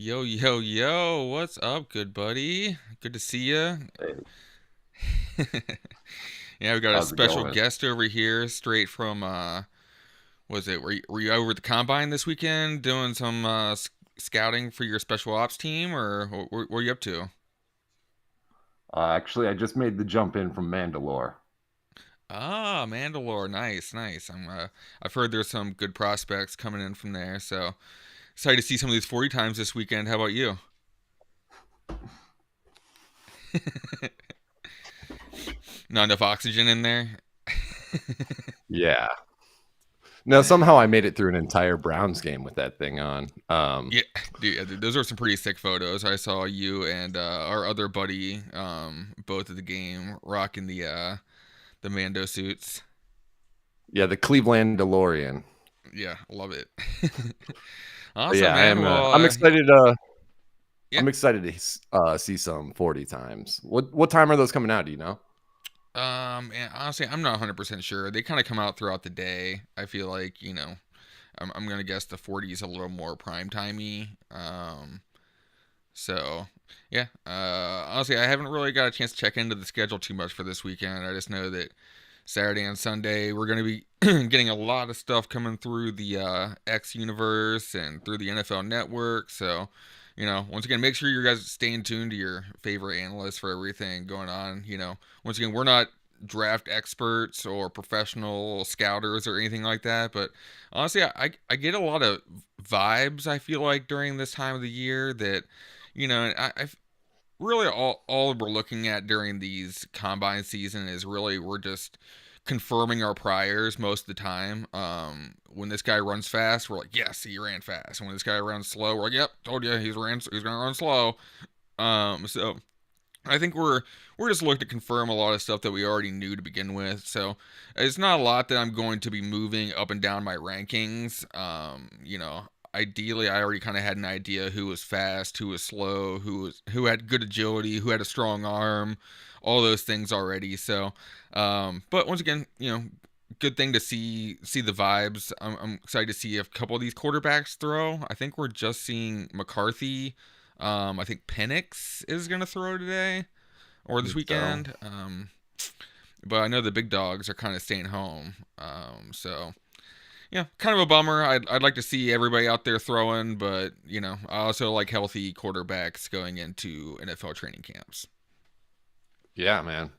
Yo, yo, yo, what's up, good buddy? Good to see you. Hey, Yeah, we got a how's it special going? guest over here, straight from, was it, were you over at the Combine this weekend doing some scouting for your special ops team, or what were you up to? Actually, I just made the jump in from Mandalore. Ah, Mandalore, nice, nice. I've heard there's some good prospects coming in from there, so excited to see some of these 40 times this weekend. How about you? Not enough oxygen in there? Yeah. No, somehow I made it through an entire Browns game with that thing on. Yeah, dude, yeah, dude, those are some pretty sick photos. I saw you and our other buddy, both at the game, rocking the Mando suits. Yeah, the Cleveland DeLorean. Yeah, love it. But Awesome, yeah, I man. am. Well, I'm excited. yeah. I'm excited to see some 40 times. What time are those coming out? Do you know? And honestly, I'm not 100% sure. They kind of come out throughout the day. I feel like I'm gonna guess the 40 is a little more prime timey. So yeah. Honestly, I haven't really got a chance to check into the schedule too much for this weekend. I just know that Saturday and Sunday, we're going to be getting a lot of stuff coming through the X universe and through the NFL network. So, once again, make sure you guys staying tuned to your favorite analysts for everything going on. Once again, we're not draft experts or professional scouters or anything like that, but honestly, I get a lot of vibes, I feel like, during this time of the year that, I really all we're looking at during these combine season is really we're just confirming our priors most of the time. When this guy runs fast, we're like, yes, he ran fast. And when this guy runs slow, we're like, yep, told you he's gonna run slow. So I think we're just looking to confirm a lot of stuff that we already knew to begin with. So it's not a lot that I'm going to be moving up and down my rankings. Ideally I already kind of had an idea who was fast, who was slow, who had good agility, who had a strong arm, all those things already. So, but once again, good thing to see the vibes. I'm excited to see if a couple of these quarterbacks throw. I think we're just seeing McCarthy. I think Penix is gonna throw today or this So weekend. But I know the big dogs are kind of staying home. So yeah, kind of a bummer. I'd like to see everybody out there throwing, but I also like healthy quarterbacks going into NFL training camps. yeah, man.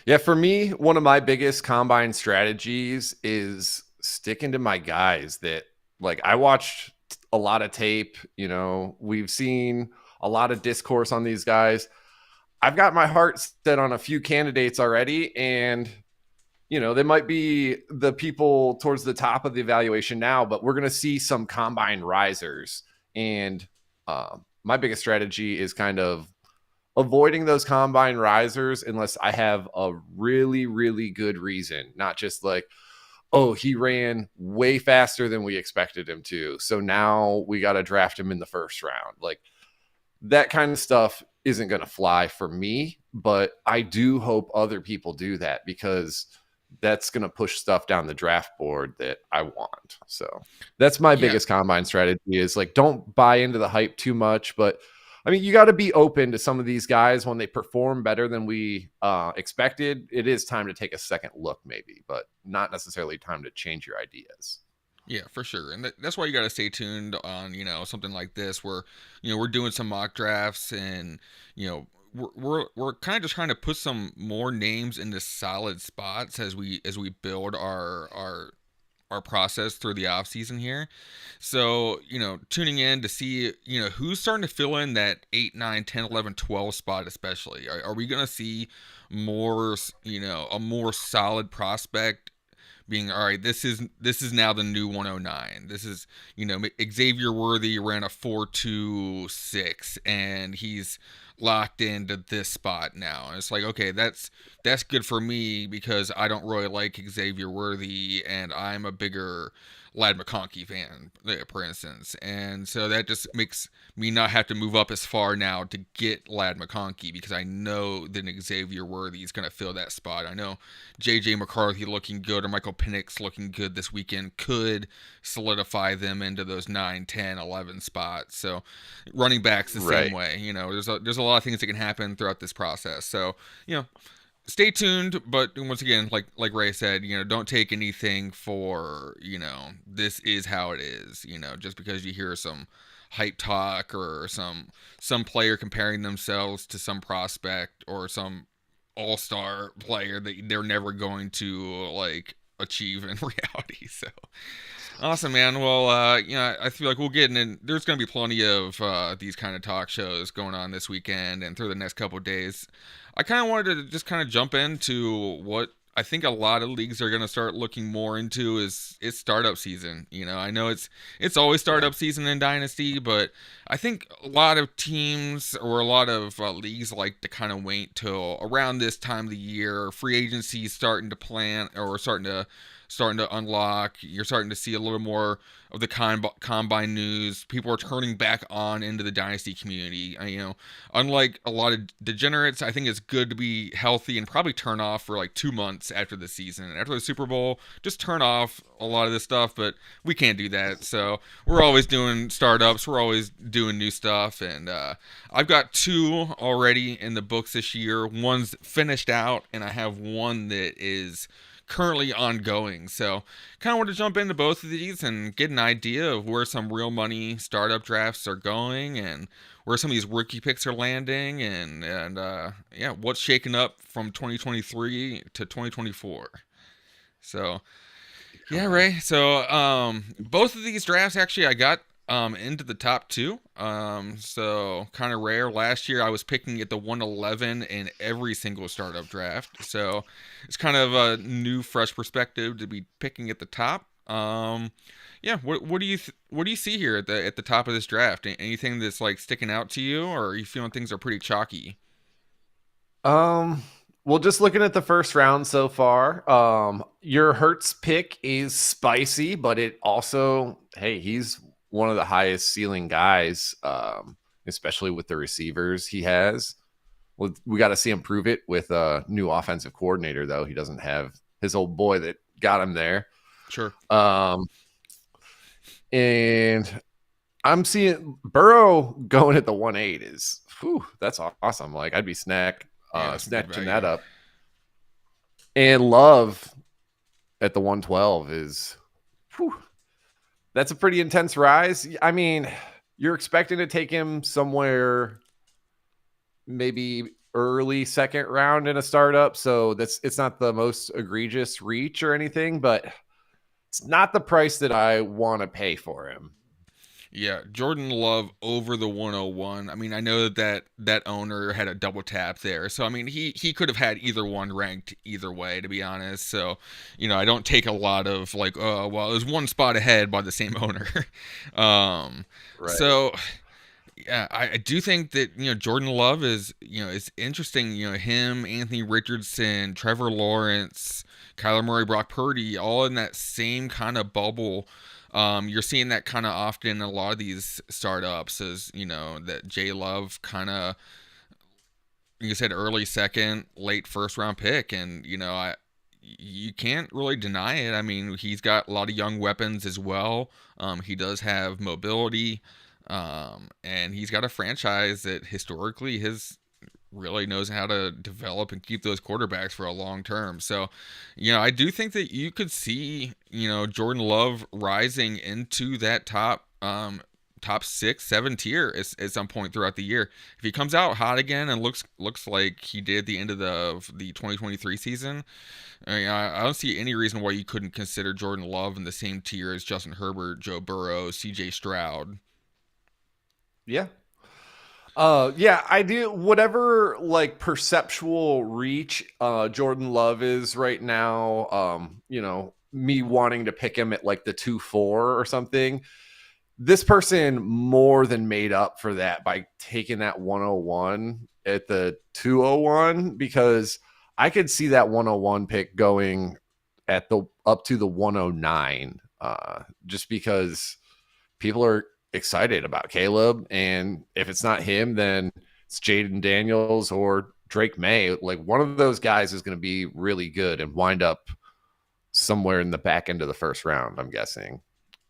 Yeah, for me, one of my biggest combine strategies is sticking to my guys that like I watched a lot of tape, we've seen a lot of discourse on these guys. I've got my heart set on a few candidates already, and they might be the people towards the top of the evaluation now, but we're going to see some combine risers. And my biggest strategy is kind of avoiding those combine risers unless I have a really, really good reason, not just like, oh, he ran way faster than we expected him to. So now we got to draft him in the first round. Like that kind of stuff isn't going to fly for me, but I do hope other people do that because that's going to push stuff down the draft board that I want. So that's my Yeah, biggest combine strategy is like, don't buy into the hype too much, but I mean, you got to be open to some of these guys when they perform better than we expected. It is time to take a second look, maybe, but not necessarily time to change your ideas. yeah, for sure, and that's why you got to stay tuned on something like this, where we're doing some mock drafts, and we're kind of just trying to put some more names into solid spots as we build our process through the off season here. So, tuning in to see, who's starting to fill in that 8, 9, 10, 11, 12 spot, especially. Are we going to see more, a more solid prospect being all right, this is now the new 109. This is, Xavier Worthy ran a 4.26 and he's locked into this spot now. And it's like, okay, that's good for me because I don't really like Xavier Worthy, and I'm a bigger Lad McConkey fan, for instance. And so that just makes me not have to move up as far now to get Lad McConkey because I know that Xavier Worthy is going to fill that spot. I know J.J. McCarthy looking good or Michael Penix looking good this weekend could solidify them into those 9, 10, 11 spots. So running backs the same Right. way. There's a lot of things that can happen throughout this process. So, you know, stay tuned, but once again, like Ray said, don't take anything for, this is how it is, just because you hear some hype talk or some player comparing themselves to some prospect or some all-star player that they're never going to like achieve in reality. So awesome, man. Well, I feel like we'll get in. There's going to be plenty of these kind of talk shows going on this weekend and through the next couple of days. I kind of wanted to just kind of jump into what I think a lot of leagues are going to start looking more into is startup season. I know it's always Yeah. startup season in Dynasty, but I think a lot of teams or a lot of leagues like to kind of wait till around this time of the year. Free agency is starting to plan or starting to unlock. You're starting to see a little more of the combine news. People are turning back on into the dynasty community. Unlike a lot of degenerates, I think it's good to be healthy and probably turn off for like 2 months after the season, after the Super Bowl. Just turn off a lot of this stuff, but we can't do that. So we're always doing startups. We're always doing new stuff, and I've got two already in the books this year. One's finished out, and I have one that is currently ongoing. So, kind of want to jump into both of these and get an idea of where some real money startup drafts are going and where some of these rookie picks are landing and yeah, what's shaking up from 2023 to 2024. So, yeah, Okay. Ray. So, both of these drafts actually I got into the top two. So kind of rare. Last year I was picking at the 111 in every single startup draft. So it's kind of a new, fresh perspective to be picking at the top. Yeah. What do you see here at the top of this draft? Anything that's like sticking out to you, or are you feeling things are pretty chalky? Um, well, just looking at the first round so far, your Hertz pick is spicy, but it also, hey, he's one of the highest ceiling guys, especially with the receivers he has. Well, we got to see him prove it with a new offensive coordinator, though. He doesn't have his old boy that got him there. Sure. Um, and I'm seeing Burrow going at the 1.8 is, whew, that's awesome. Like I'd be Yeah, some good snatching that value. up. And Love at the 112 is, whew, that's a pretty intense rise. I mean, you're expecting to take him somewhere maybe early second round in a startup. So it's not the most egregious reach or anything, but it's not the price that I want to pay for him. Yeah, Jordan Love over the 101. I mean, I know that owner had a double tap there. So I mean, he could have had either one ranked either way, to be honest. So, I don't take a lot of like, oh, well, it was one spot ahead by the same owner. um Right. so yeah, I do think that Jordan Love is it's interesting. Him, Anthony Richardson, Trevor Lawrence, Kyler Murray, Brock Purdy, all in that same kind of bubble. You're seeing that kind of often in a lot of these startups, as that J Love kind of, like you said, early second, late first round pick, and you can't really deny it. I mean, he's got a lot of young weapons as well. He does have mobility, and he's got a franchise that historically has really knows how to develop and keep those quarterbacks for a long term. So, I do think that you could see, Jordan Love rising into that top 6, 7 tier at some point throughout the year. If he comes out hot again and looks like he did at the end of the 2023 season, I don't see any reason why you couldn't consider Jordan Love in the same tier as Justin Herbert, Joe Burrow, C.J. Stroud. Yeah. Yeah, I do whatever like perceptual reach Jordan Love is right now. Me wanting to pick him at like the 2-4 or something. This person more than made up for that by taking that 101. at the 201 because I could see that 101 pick going at the up to the 109, just because people are excited about Caleb, and if it's not him, then it's Jaden Daniels or Drake May. Like one of those guys is going to be really good and wind up somewhere in the back end of the first round, I'm guessing,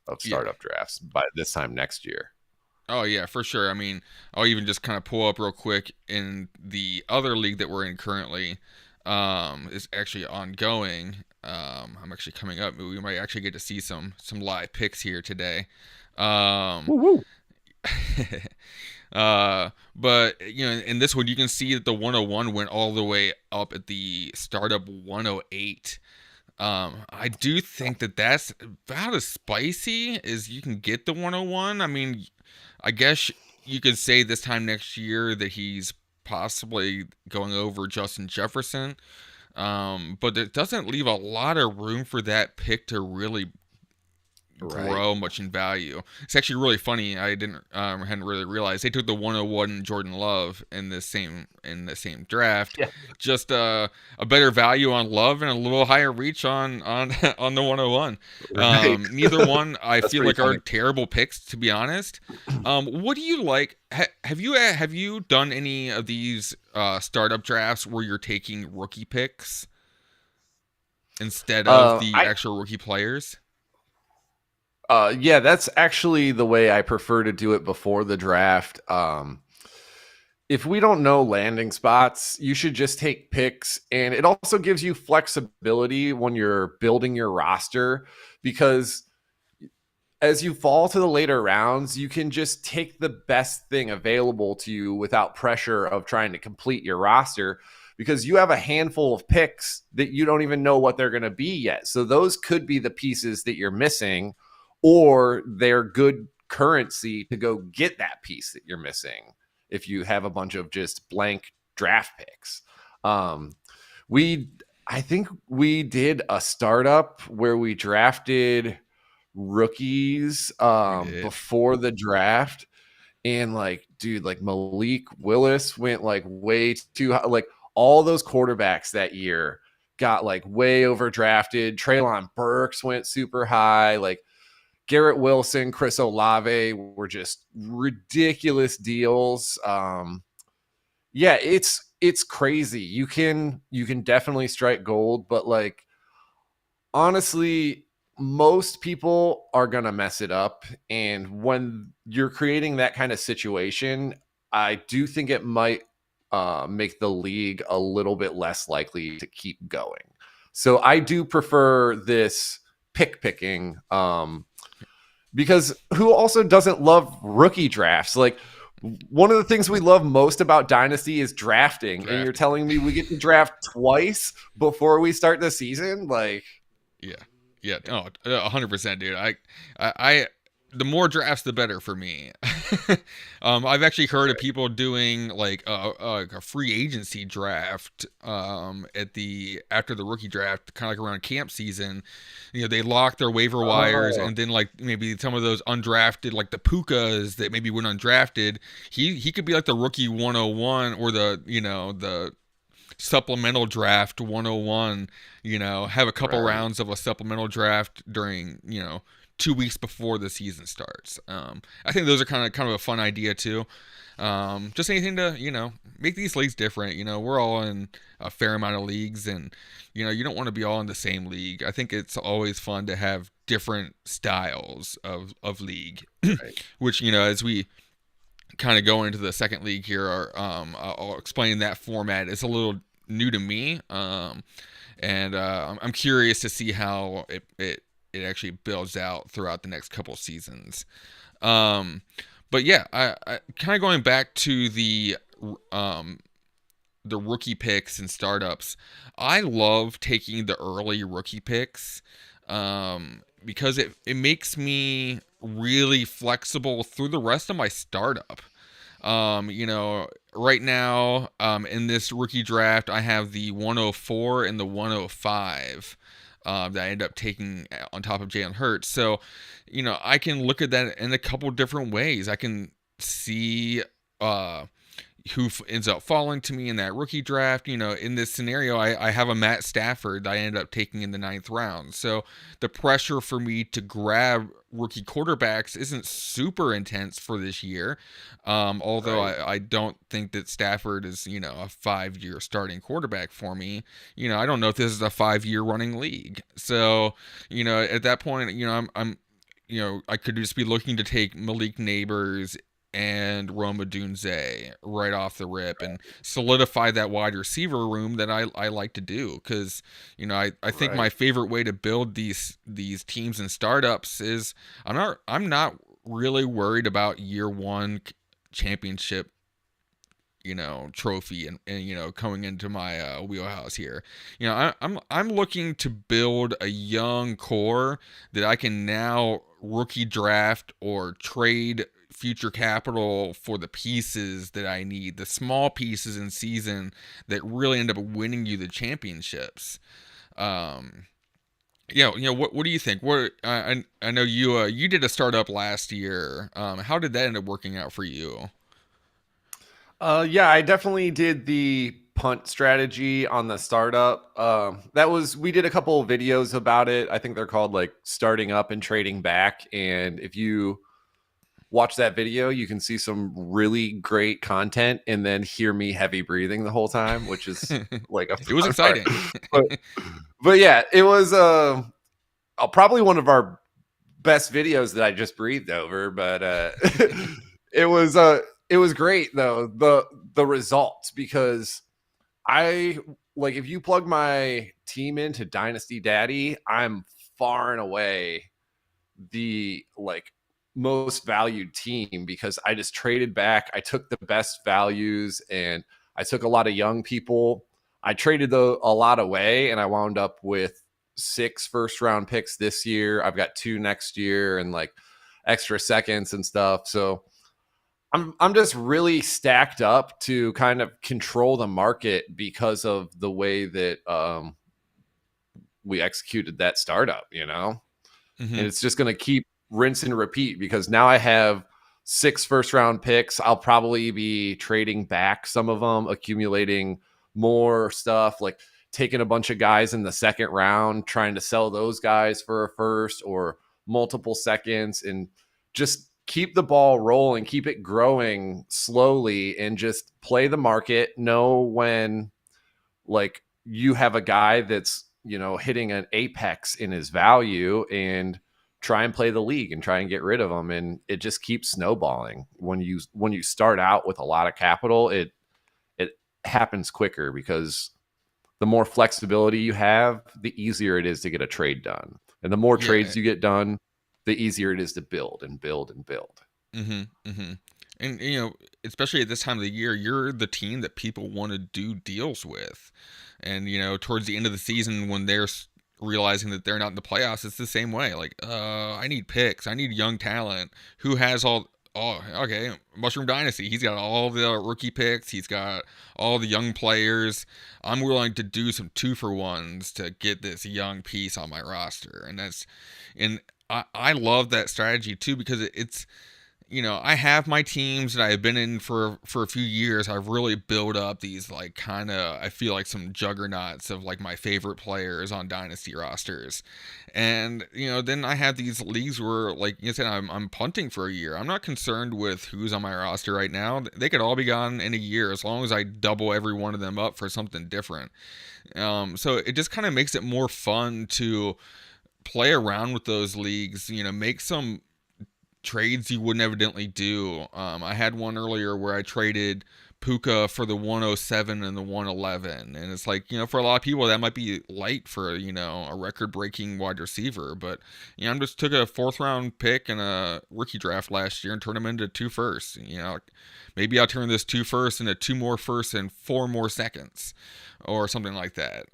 of Yeah. startup drafts by this time next year. Oh yeah, for sure. I mean, I'll even just kind of pull up real quick in the other league that we're in currently. Is actually ongoing. I'm actually coming up. We might actually get to see some live picks here today. Um, Woo-woo. but in this one, you can see that the 101 went all the way up at the startup 108. I do think that that's about as spicy as you can get the 101. I mean, I guess you could say this time next year that he's possibly going over Justin Jefferson. But it doesn't leave a lot of room for that pick to really Right. grow much in value. It's actually really funny. I didn't hadn't really realized they took the 101 Jordan Love in the same draft. Yeah. Just a better value on Love and a little higher reach on on the 101. Right. Neither one I That's feel pretty like are funny. terrible picks, to be honest. What do you like? Have you done any of these startup drafts where you're taking rookie picks instead of the I actual rookie players? Yeah, that's actually the way I prefer to do it before the draft. If we don't know landing spots, you should just take picks. And it also gives you flexibility when you're building your roster because as you fall to the later rounds, you can just take the best thing available to you without pressure of trying to complete your roster because you have a handful of picks that you don't even know what they're going to be yet. So those could be the pieces that you're missing, or they're good currency to go get that piece that you're missing if you have a bunch of just blank draft picks. Um, we, I think we did a startup where we drafted rookies We did. before the draft, and like dude, like Malik Willis went like way too high. Like all those quarterbacks that year got like way overdrafted. Treylon Burks went super high. Like Garrett Wilson, Chris Olave were just ridiculous deals. Yeah, it's crazy. You can definitely strike gold, but like honestly, most people are going to mess it up. And when you're creating that kind of situation, I do think it might make the league a little bit less likely to keep going. So I do prefer this pick picking because who also doesn't love rookie drafts? Like, one of the things we love most about Dynasty is drafting. And you're Draft. telling me we get to draft twice before we start the season? Like, Yeah, yeah. Oh, 100%, dude. I, the more drafts, the better for me. I've actually heard of people doing like a free agency draft. At the after the rookie draft, kind of like around camp season. They lock their waiver wires, oh, and then like maybe some of those undrafted, like the Pukas that maybe went undrafted. He could be like the rookie 101 or the supplemental draft 101, have a couple right. rounds of a supplemental draft during, 2 weeks before the season starts. I think those are kind of a fun idea too. Just anything to, make these leagues different. We're all in a fair amount of leagues, and, you don't want to be all in the same league. I think it's always fun to have different styles of league, Right. which, as we kind of go into the second league here, I'll explain that format. It's a little new to me, and I'm curious to see how it actually builds out throughout the next couple seasons. Um, but yeah, I kind of going back to um, the rookie picks and startups. I love taking the early rookie picks because it makes me really flexible through the rest of my startup. Right now, in this rookie draft, I have the 104 and the 105 that I end up taking on top of Jalen Hurts. So, I can look at that in a couple different ways. I can see, uh, who ends up falling to me in that rookie draft. In this scenario, I have a Matt Stafford that I ended up taking in the ninth round. So the pressure for me to grab rookie quarterbacks isn't super intense for this year. Although Right. I don't think that Stafford is, a 5-year starting quarterback for me. I don't know if this is a 5-year running league. So, at that point, I could just be looking to take Malik Neighbors and Roma Dunze right off the rip and solidify that wide receiver room that I like to do. Because I think my Right. favorite way to build these teams and startups is I'm not really worried about year one championship trophy and coming into my wheelhouse here. I'm looking to build a young core that I can now rookie draft or trade future capital for the pieces that I need, the small pieces in season that really end up winning you the championships. um what do you think? I know you did a startup last year. How did that end up working out for you? Yeah, I definitely did the punt strategy on the startup. We did a couple of videos about it. I think they're called like starting up and trading back. And if you watch that video, you can see some really great content and then hear me heavy breathing the whole time, which is like a It was fun part. exciting. But but yeah, it was probably one of our best videos that I just breathed over, but it was uh it was great though, the results, because I like if you plug my team into Dynasty Daddy, I'm far and away the like most valued team because I just traded back. I took the best values and I took a lot of young people. I traded a lot away and I wound up with 6 first round picks this year. I've got 2 next year and like extra seconds and stuff. So I'm just really stacked up to kind of control the market because of the way that we executed that startup, and Hmm. it's just going to keep rinse and repeat because now I have 6 first round picks. I'll probably be trading back some of them, accumulating more stuff, like taking a bunch of guys in the second round, trying to sell those guys for a first or multiple seconds, and just keep the ball rolling, keep it growing slowly, and just play the market. Know when like you have a guy that's hitting an apex in his value, and try and play the league and try and get rid of them, and it just keeps snowballing. When you start out with a lot of capital, it happens quicker because the more flexibility you have, the easier it is to get a trade done, and the more Yeah. trades you get done, the easier it is to build and build and build. Hmm. Hmm. And especially at this time of the year, you're the team that people want to do deals with. And towards the end of the season, when they're realizing that they're not in the playoffs, it's the same way. Like, I need picks, I need young talent. Who has all? Oh, okay, Mushroom Dynasty. He's got all the rookie picks. He's got all the young players. I'm willing to do some 2-for-1s to get this young piece on my roster, and I love that strategy too because it's I have my teams that I've been in for a few years. I've really built up these like kind of I feel like some juggernauts of like my favorite players on dynasty rosters. And then I have these leagues where like you said I'm punting for a year. I'm not concerned with who's on my roster right now. They could all be gone in a year as long as I double every one of them up for something different. So it just kind of makes it more fun to play around with those leagues, make some trades you wouldn't evidently do. I had one earlier where I traded Puka for the 107 and the 111, and it's like for a lot of people that might be light for a record-breaking wide receiver, but I just took a fourth-round pick and a rookie draft last year and turned them into 2 firsts. Maybe I'll turn this 2 firsts into 2 more firsts and 4 more seconds, or something like that.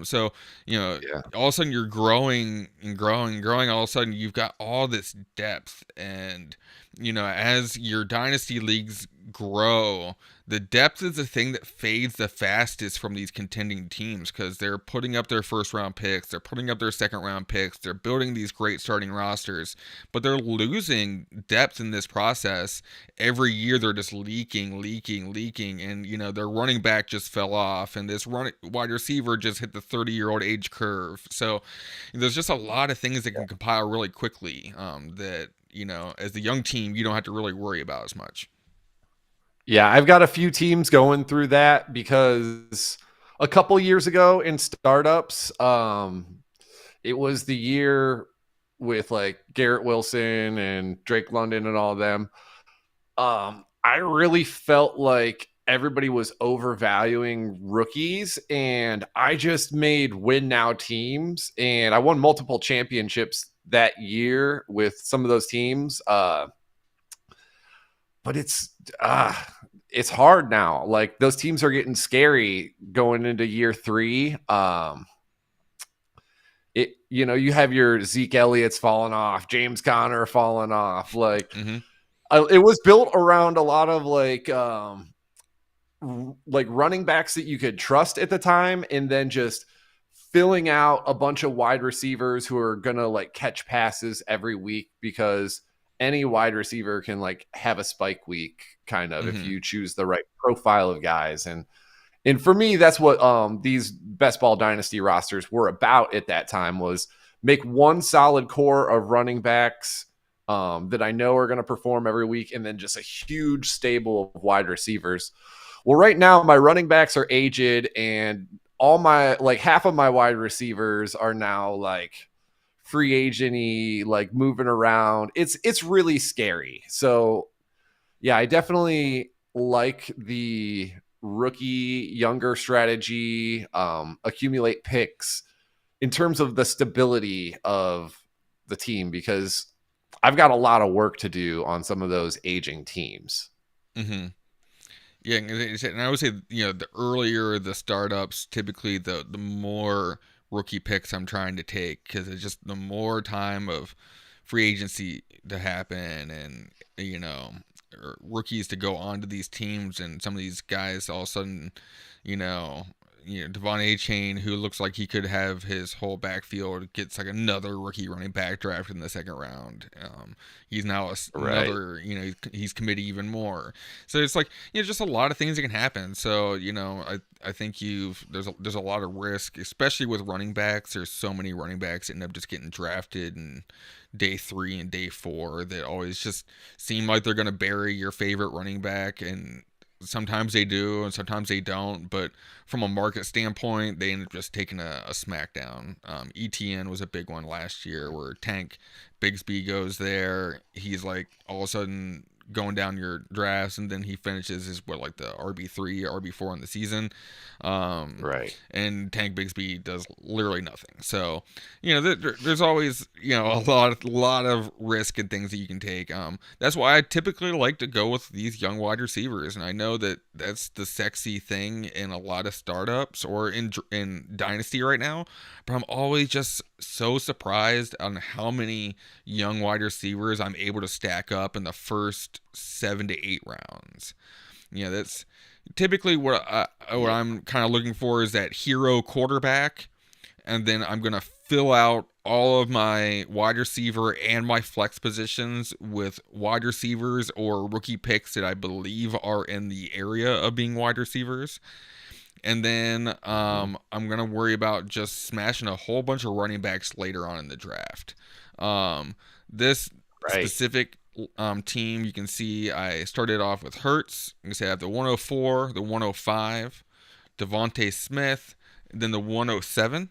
So Yeah. all of a sudden you're growing and growing and growing. All of a sudden you've got all this depth, and as your dynasty leagues grow, the depth is the thing that fades the fastest from these contending teams because they're putting up their first round picks, they're putting up their second round picks, they're building these great starting rosters, but they're losing depth in this process. Every year they're just leaking, and their running back just fell off, and this wide receiver just hit the 30-year-old age curve. So there's just a lot of things that can compile really quickly that as the young team, you don't have to really worry about as much. Yeah, I've got a few teams going through that because a couple years ago in startups, it was the year with like Garrett Wilson and Drake London and all of them. I really felt like everybody was overvaluing rookies, and I just made win now teams, and I won multiple championships that year with some of those teams. But it's hard now. Like those teams are getting scary going into year 3. You have your Zeke Elliott's falling off, James Conner falling off. Like it was built around a lot of like running backs that you could trust at the time, and then just filling out a bunch of wide receivers who are gonna like catch passes every week, because any wide receiver can like have a spike week kind of if you choose the right profile of guys. And for me, that's what these best ball dynasty rosters were about at that time, was make one solid core of running backs that I know are going to perform every week, and then just a huge stable of wide receivers. Well, right now my running backs are aged, and all my like half of my wide receivers are now like free agent-y, like moving around. It's really scary. So yeah, I definitely like the rookie younger strategy, accumulate picks in terms of the stability of the team, because I've got a lot of work to do on some of those aging teams. Yeah, and I would say the earlier the startups, typically the more rookie picks I'm trying to take, because it's just the more time of free agency to happen, and rookies to go onto these teams, and some of these guys all of a sudden, you know, Devon A. Chain, who looks like he could have his whole backfield, gets like another rookie running back drafted in the second round. He's now Right. another, he's committed even more. So it's like, just a lot of things that can happen. So, I think there's a lot of risk, especially with running backs. There's so many running backs that end up just getting drafted in day 3 and day 4 that always just seem like they're going to bury your favorite running back, and sometimes they do and sometimes they don't, but from a market standpoint they end up just taking a smackdown. ETN was a big one last year where Tank Bigsby goes there. He's like all of a sudden going down your drafts, and then he finishes as like the RB3, RB4 in the season. Right. And Tank Bigsby does literally nothing. So, there's always, a lot of risk and things that you can take. That's why I typically like to go with these young wide receivers. And I know that that's the sexy thing in a lot of startups or in Dynasty right now. But I'm always just so surprised on how many young wide receivers I'm able to stack up in the first 7 to 8 rounds. That's typically what I'm kind of looking for, is that hero quarterback, and then I'm gonna fill out all of my wide receiver and my flex positions with wide receivers or rookie picks that I believe are in the area of being wide receivers. And then I'm gonna worry about just smashing a whole bunch of running backs later on in the draft. This Right. specific team, you can see I started off with Hurts. You can say I have the 104, the 105, Devontae Smith, and then the 107.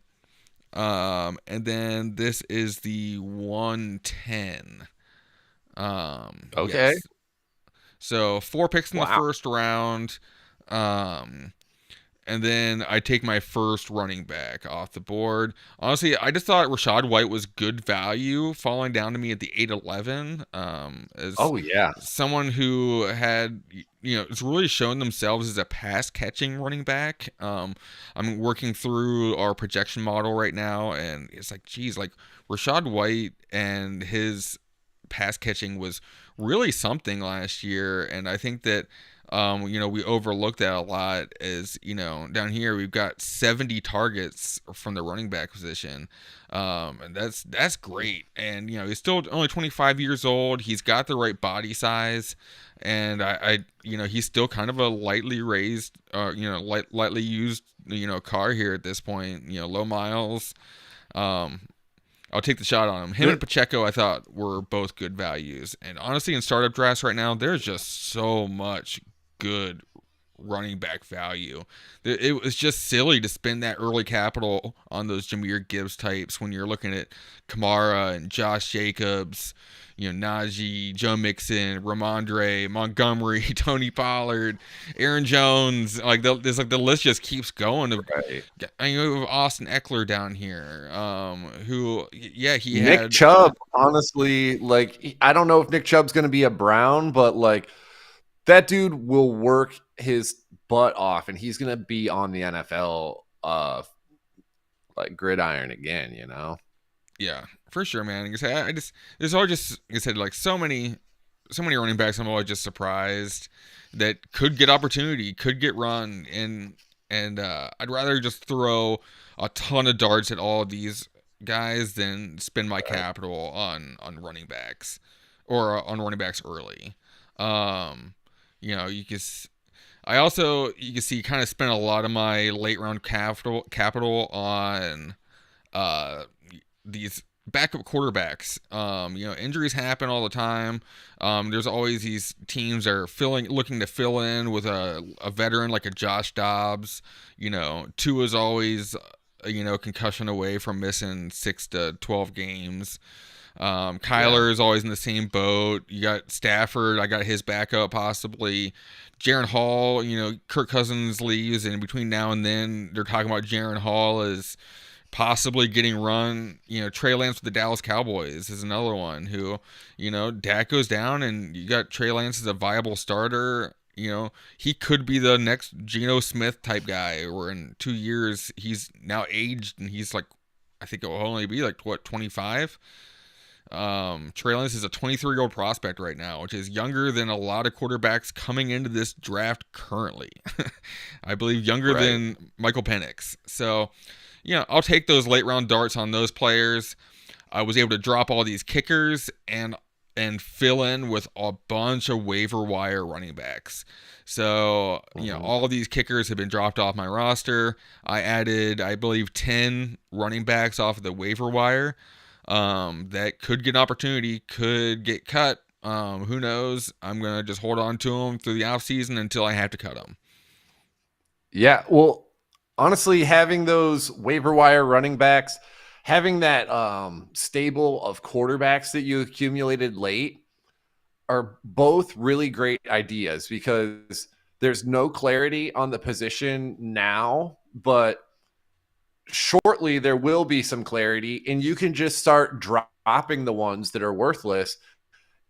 And then this is the 110. Okay. Yes. So 4 picks in the Wow. first round. Um, and then I take my first running back off the board. Honestly, I just thought Rashad White was good value, falling down to me at the 8-11. As Oh yeah. someone who had, it's really shown themselves as a pass catching running back. I'm working through our projection model right now, and it's like, geez, like Rashad White and his pass catching was really something last year, and I think that we overlooked that a lot. As down here we've got 70 targets from the running back position, and that's great. And he's still only 25 years old. He's got the right body size, and he's still kind of a lightly raised, lightly used, car here at this point. Low miles. Um, I'll take the shot on him. Him and Pacheco, I thought, were both good values. And honestly, in startup drafts right now, there's just so much good running back value. It was just silly to spend that early capital on those Jahmyr Gibbs types when you're looking at Kamara and Josh Jacobs, Najee, Joe Mixon, Ramondre, Montgomery, Tony Pollard, Aaron Jones. The list just keeps going. Right. You have Austin Eckler down here, who, yeah, he Nick had Chubb, honestly, like I don't know if Nick Chubb's going to be a Brown, but like that dude will work his butt off, and he's going to be on the NFL like gridiron again. Yeah, for sure, man. Like I said, I just there's always just like I said, like so many running backs. I'm always just surprised that could get opportunity, could get run, and I'd rather just throw a ton of darts at all of these guys than spend my Right. capital on running backs or on running backs early. Um, you can. I also you can see kind of spent a lot of my late round capital on uh, these backup quarterbacks. Injuries happen all the time. There's always these teams that are looking to fill in with a veteran like a Josh Dobbs. Tua's always concussion away from missing 6 to 12 games. Yeah. Kyler is always in the same boat. You got Stafford. I got his backup possibly. Jaron Hall, Kirk Cousins leaves, and between now and then, they're talking about Jaron Hall as possibly getting run. Trey Lance with the Dallas Cowboys is another one who, Dak goes down, and you got Trey Lance as a viable starter. He could be the next Geno Smith type guy, where in 2 years he's now aged and he's like, I think it will only be like what 25. Trey Lance is a 23-year-old prospect right now, which is younger than a lot of quarterbacks coming into this draft currently. I believe younger Right. than Michael Penix. So, I'll take those late round darts on those players. I was able to drop all these kickers and fill in with a bunch of waiver wire running backs. So, Mhm. all of these kickers have been dropped off my roster. I added, I believe, 10 running backs off of the waiver wire that could get an opportunity, could get cut. Who knows? I'm going to just hold on to them through the offseason until I have to cut them. Yeah. Well, honestly, having those waiver wire running backs, having that stable of quarterbacks that you accumulated late are both really great ideas because there's no clarity on the position now, but shortly there will be some clarity, and you can just start dropping the ones that are worthless.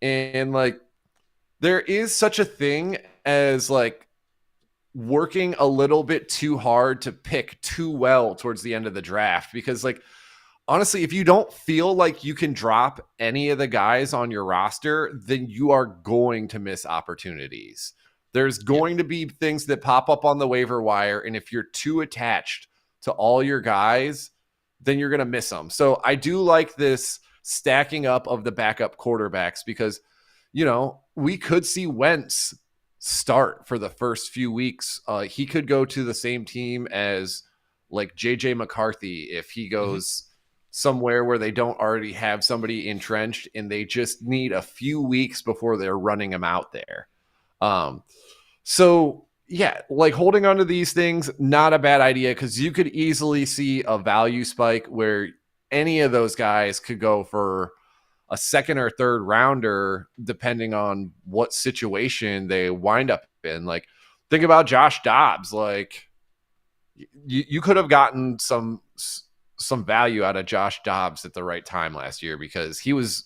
And like, there is such a thing as like working a little bit too hard to pick too well towards the end of the draft because like honestly, if you don't feel like you can drop any of the guys on your roster, then you are going to miss opportunities. There's Yep. going to be things that pop up on the waiver wire, and if you're too attached to all your guys, then you're going to miss them. So I do like this stacking up of the backup quarterbacks because, we could see Wentz start for the first few weeks. He could go to the same team as like JJ McCarthy if he Mm-hmm. goes somewhere where they don't already have somebody entrenched and they just need a few weeks before they're running him out there. Um, so yeah, like holding on to these things, not a bad idea because you could easily see a value spike where any of those guys could go for a second or third rounder, depending on what situation they wind up in. Like, think about Josh Dobbs. Like, you could have gotten some value out of Josh Dobbs at the right time last year because he was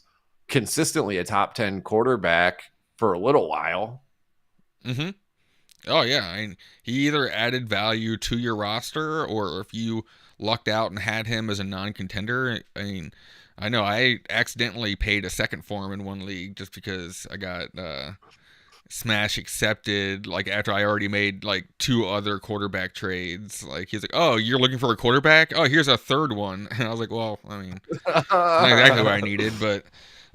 consistently a top 10 quarterback for a little while. Mm-hmm. Oh yeah, he either added value to your roster, or if you lucked out and had him as a non-contender, I know I accidentally paid a second for him in one league just because I got smash accepted like after I already made like two other quarterback trades. Like he's like, "Oh, you're looking for a quarterback? Oh, here's a third one." And I was like, "Well, I mean, not exactly what I needed, but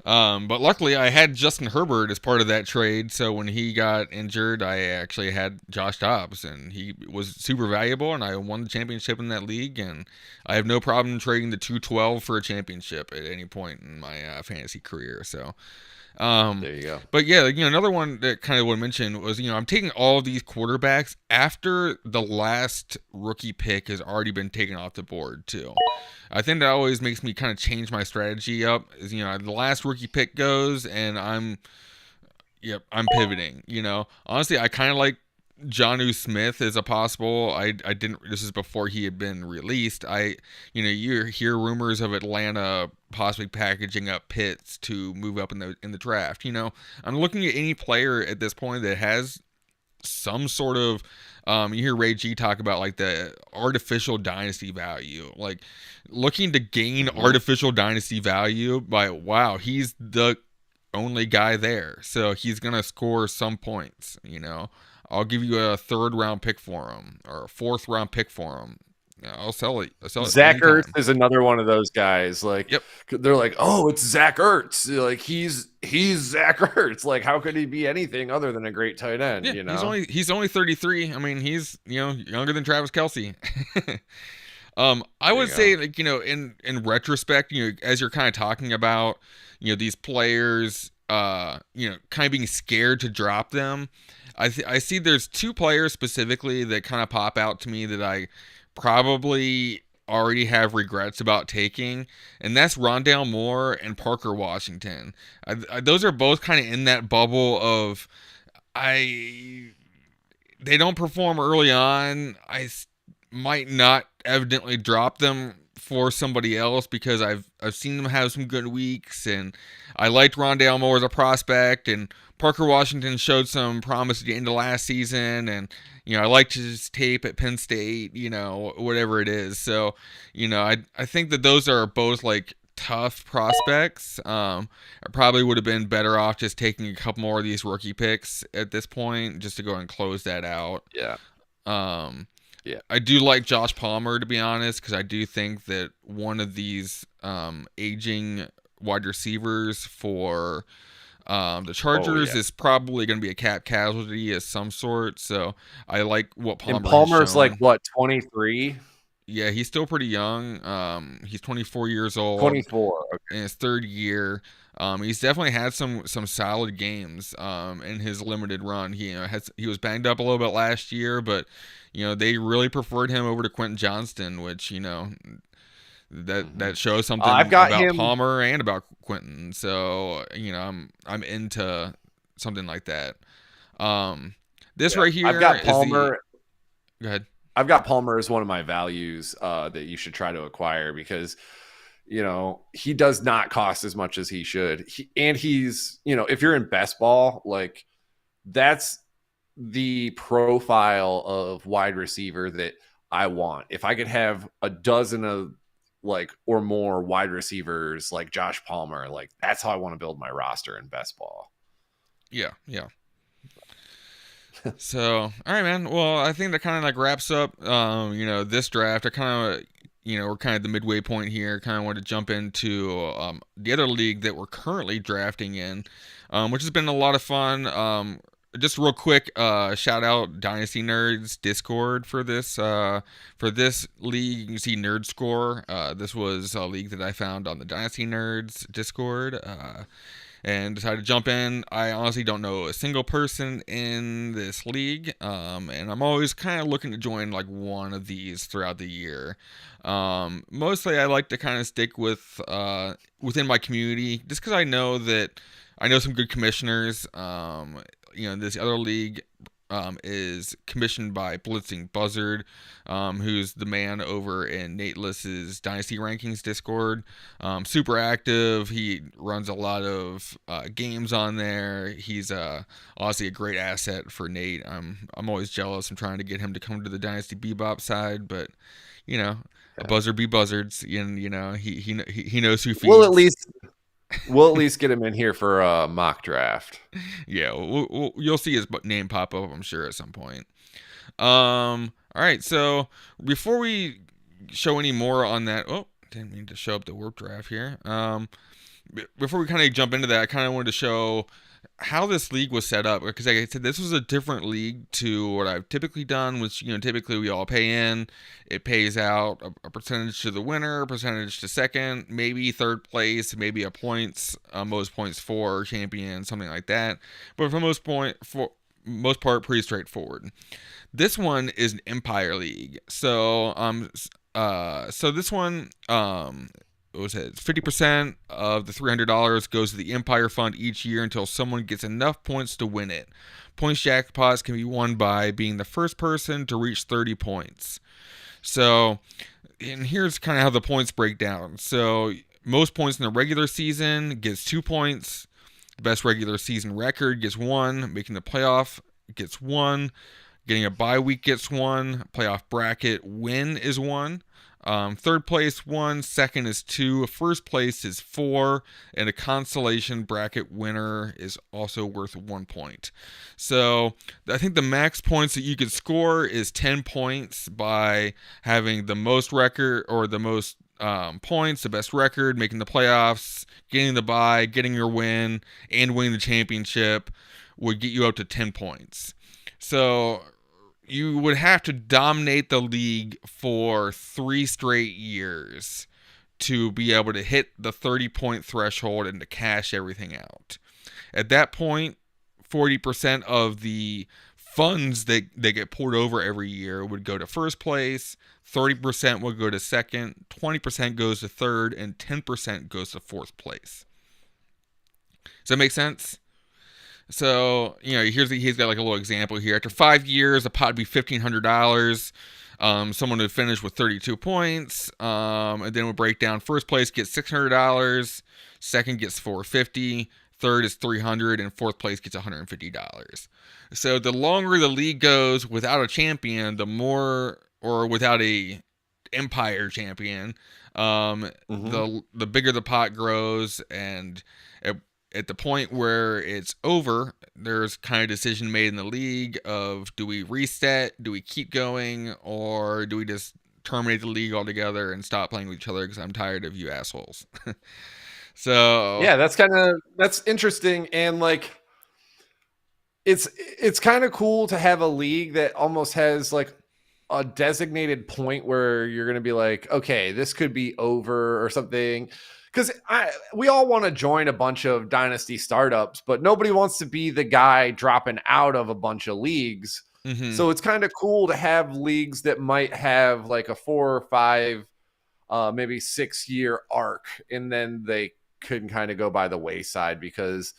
luckily I had Justin Herbert as part of that trade. So when he got injured, I actually had Josh Dobbs, and he was super valuable, and I won the championship in that league. And I have no problem trading the 212 for a championship at any point in my fantasy career. So um, There you go. but yeah, another one that kind of want to mention was, I'm taking all of these quarterbacks after the last rookie pick has already been taken off the board too. I think that always makes me kind of change my strategy up. Is the last rookie pick goes, and I'm pivoting. Honestly, I kind of like Jonnu Smith as a possible. I didn't. This is before he had been released. You hear rumors of Atlanta possibly packaging up Pitts to move up in the draft. I'm looking at any player at this point that has some sort of. You hear Ray G talk about like the artificial dynasty value, like looking to gain artificial dynasty value by wow, he's the only guy there, so he's gonna score some points. I'll give you a third round pick for him or a fourth round pick for him. I'll sell it. I'll sell it Zach Ertz anytime. is another one of those guys. Like Yep. they're like, oh, it's Zach Ertz. Like he's Zach Ertz. Like how could he be anything other than a great tight end? Yeah, You he's know? only 33. I mean, he's younger than Travis Kelsey. I There would you go. say like in retrospect, as you're kind of talking about these players, kind of being scared to drop them. I see there's two players specifically that kind of pop out to me that I probably already have regrets about taking, and that's Rondale Moore and Parker Washington. Those are both kind of in that bubble of I they don't perform early on. Might not evidently drop them for somebody else because I've seen them have some good weeks, and I liked Rondale Moore as a prospect, and Parker Washington showed some promise at the end of last season, and I liked his tape at Penn State, whatever it is. So I think that those are both like tough prospects. I probably would have been better off just taking a couple more of these rookie picks at this point just to go and close that out. Yeah. Um, Yeah. I do like Josh Palmer, to be honest, because I do think that one of these aging wide receivers for the Oh Chargers yeah. is probably going to be a cap casualty of some sort. So I like what And Palmer has Palmer's like shown. what, 23? Yeah, he's still pretty young. He's 24 years old 24. in his third year. He's definitely had some solid games in his limited run. He was banged up a little bit last year, but they really preferred him over to Quentin Johnston, which Mhm. that shows I've something got about him. Palmer and about Quentin. So I'm into something like that. Um, this Yeah. right I've here got is the Palmer. go ahead. I've got Palmer as one of my values that you should try to acquire because he does not cost as much as he should. And he's, if you're in best ball, like that's the profile of wide receiver that I want. If I could have a dozen of like or more wide receivers like Josh Palmer, like that's how I want to build my roster in best ball. Yeah, yeah. So, all right, man. Well, I think that kind of like wraps up, this draft. I kind of, we're kind of the midway point here. Kind of want to jump into the other league that we're currently drafting in, which has been a lot of fun. Just real quick, shout out Dynasty Nerds Discord for this league. You can see Nerd Score. This was a league that I found on the Dynasty Nerds Discord. And decided to jump in. I honestly don't know a single person in this league, and I'm always kind of looking to join like one of these throughout the year. Mostly, I like to kind of stick with within my community, just because I know some good commissioners. This other league is commissioned by Blitzing Buzzard, who's the man over in Nate Liss's Dynasty Rankings Discord. Super active. He runs a lot of games on there. He's honestly a great asset for Nate. I'm always jealous. I'm trying to get him to come to the Dynasty Bebop side, but you know, a buzzard be buzzards, and he knows who We'll at feeds. least we'll at least get him in here for a mock draft. Yeah, you'll see his name pop up, I'm sure, at some point. All right, so before we show any more on that, oh, didn't mean to show up the warp draft here. Before we kind of jump into that, I kind of wanted to show how this league was set up, because like I said, this was a different league to what I've typically done, which typically we all pay in. It pays out a percentage to the winner, a percentage to second, maybe third place, maybe a points, most points for champion, something like that. But for most part, pretty straightforward. This one is an Empire League, so this one what was it? 50% of the $300 goes to the Empire Fund each year until someone gets enough points to win it. Points jackpots can be won by being the first person to reach 30 points. So, and here's kind of how the points break down. So, most points in the regular season gets 2 points. The best regular season record gets 1. Making the playoff gets 1. Getting a bye week gets 1. Playoff bracket win is 1. Third place 1, second is 2, first place is 4, and a consolation bracket winner is also worth 1 point. So I think the max points that you could score is 10 points by having the most record, or the most points, the best record, making the playoffs, getting the bye, getting your win, and winning the championship would get you up to 10 points. So you would have to dominate the league for 3 straight years to be able to hit the 30-point threshold and to cash everything out. At that point, 40% of the funds that get poured over every year would go to first place, 30% would go to second, 20% goes to third, and 10% goes to fourth place. Does that make sense? So, he's got like a little example here. After 5 years, the pot would be $1,500. Someone would finish with 32 points. And then we'll break down. First place gets $600. Second gets $450. Third is $300. And fourth place gets $150. So the longer the league goes without a champion, the more, or without a Empire champion, the bigger the pot grows, and at the point where it's over, there's kind of decision made in the league of, do we reset, do we keep going, or do we just terminate the league altogether and stop playing with each other because I'm tired of you assholes. So yeah, that's interesting, and like it's kind of cool to have a league that almost has like a designated point where you're going to be like, okay, this could be over or something. Because we all want to join a bunch of Dynasty startups, but nobody wants to be the guy dropping out of a bunch of leagues. So it's kind of cool to have leagues that might have like a 4 or 5, maybe 6-year arc, and then they can kind of go by the wayside, because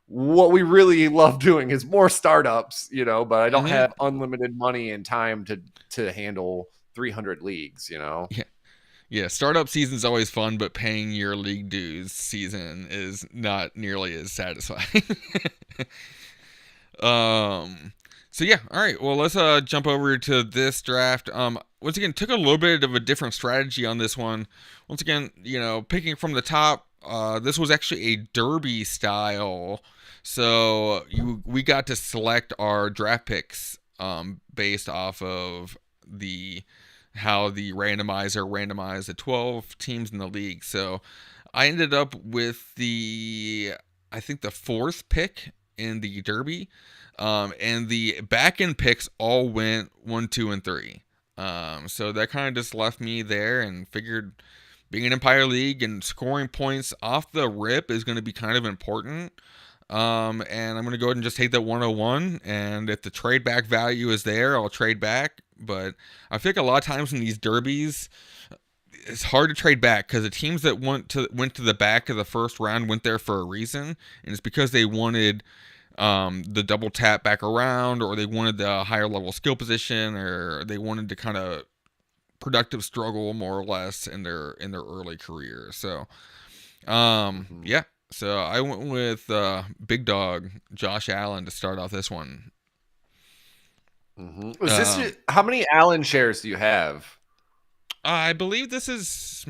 what we really love doing is more startups, but I don't have unlimited money and time to handle 300 leagues, Yeah, startup season's always fun, but paying your league dues season is not nearly as satisfying. So yeah, all right. Well, let's jump over to this draft. Once again, took a little bit of a different strategy on this one. Once again, picking from the top. This was actually a derby style, so we got to select our draft picks based off of how the randomizer randomized the 12 teams in the league. So I ended up with I think the 4th pick in the derby, and the back end picks all went 1, 2, and 3. So that kind of just left me there, and figured being an Empire League and scoring points off the rip is going to be kind of important. And I'm going to go ahead and just take that 101. And if the trade back value is there, I'll trade back. But I feel like a lot of times in these derbies, it's hard to trade back, because the teams that went to the back of the first round went there for a reason. And it's because they wanted the double tap back around, or they wanted the higher level skill position, or they wanted to kind of productive struggle more or less in their early career. So yeah, so I went with big dog Josh Allen to start off this one. Is this how many Allen shares do you have? I believe this is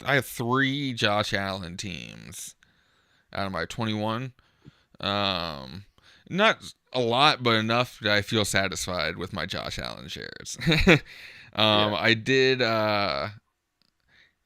I have 3 Josh Allen teams out of my 21. Um, Not a lot, but enough that I feel satisfied with my Josh Allen shares. Yeah. I did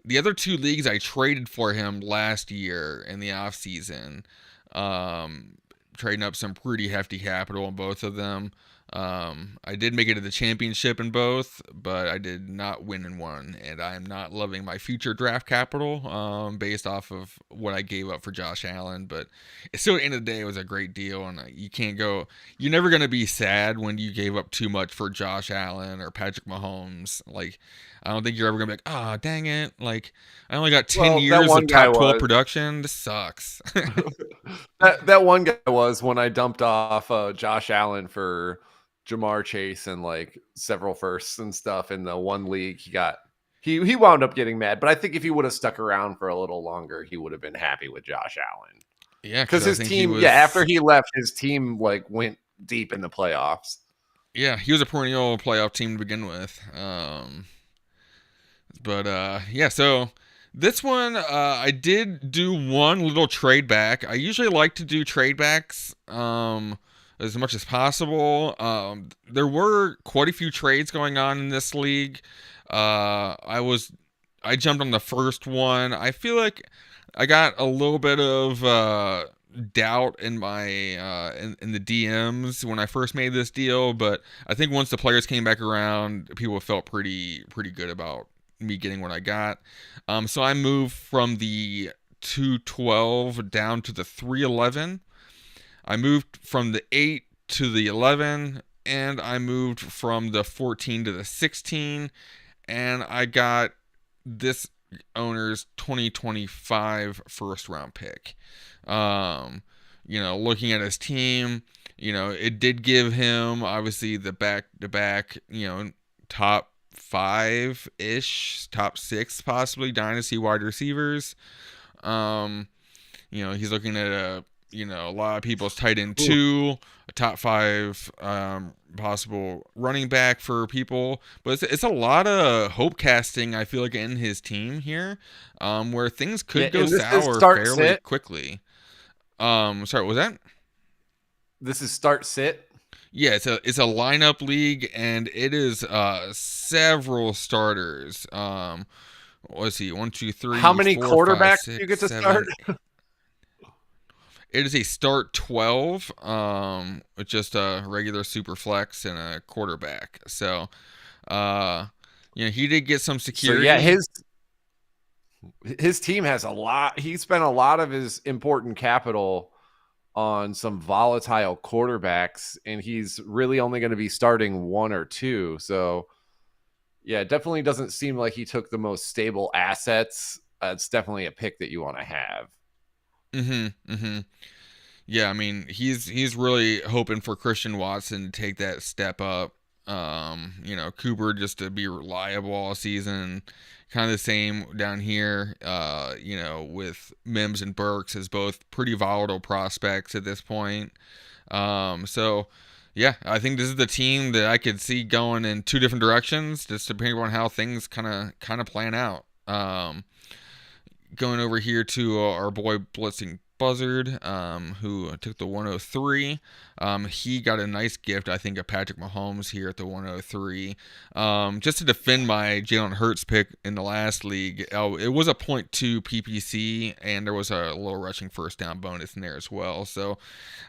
the other 2 leagues I traded for him last year in the off season. Um, Trading up some pretty hefty capital in both of them. I did make it to the championship in both, but I did not win in one, and I am not loving my future draft capital based off of what I gave up for Josh Allen. But still, at the end of the day, it was a great deal, and you can't go. You're never gonna be sad when you gave up too much for Josh Allen or Patrick Mahomes. Like, I don't think you're ever gonna be like, ah, oh, dang it, like I only got 10 Well, that years one of guy top 12 was. production. This sucks. That one guy was when I dumped off Josh Allen for Jamar Chase and like several firsts and stuff in the one league. He wound up getting mad, but I think if he would have stuck around for a little longer, he would have been happy with Josh Allen Yeah, because because I his think he team. Yeah, was. after he left, his team like went deep in the playoffs. Yeah, he was a perennial playoff team to begin with. But yeah, so this one I did do one little trade back. I usually like to do trade backs as much as possible. There were quite a few trades going on in this league. I jumped on the first one. I feel like I got a little bit of doubt in my in the DMs when I first made this deal, but I think once the players came back around, people felt pretty good about me getting what I got. So I moved from the 212 down to the 311. I moved from the 8 to the 11, and I moved from the 14 to the 16, and I got this owner's 2025 first round pick. Looking at his team, it did give him obviously the back to back, top 5-ish, top 6 possibly dynasty wide receivers. He's looking at a lot of people's tight end Ooh. 2, a top 5 possible running back for people, but it's a lot of hope casting. I feel like in his team here, where things Yeah, could go and this is sour start fairly sit. quickly. Sorry, what was that? This is start sit. Yeah, it's a lineup league, and it is several starters. Let's see, one, two, How three, many four, five, quarterbacks do you six, get to start? seven. It is a start 12, with just a regular super flex and a quarterback. So, uh, he did get some So yeah, security. his team has a lot. He spent a lot of his important capital on some volatile quarterbacks, and he's really only going to be starting one or two. So yeah, it definitely doesn't seem like he took the most stable assets. It's definitely a pick that you want to have. Mm-hmm. Mm-hmm. Yeah, I mean, he's really hoping for Christian Watson to take that step up. Cooper just to be reliable all season. Kind of the same down here, with Mims and Burks as both pretty volatile prospects at this point. So yeah, I think this is the team that I could see going in 2 different directions, just depending on how things kind of plan out. Going over here to our boy Blitzing Buzzard, who took the 103. He got a nice gift, I think, of Patrick Mahomes here at the 103. Just to defend my Jalen Hurts pick in the last league, it was a .2 PPC, and there was a little rushing first down bonus in there as well. So,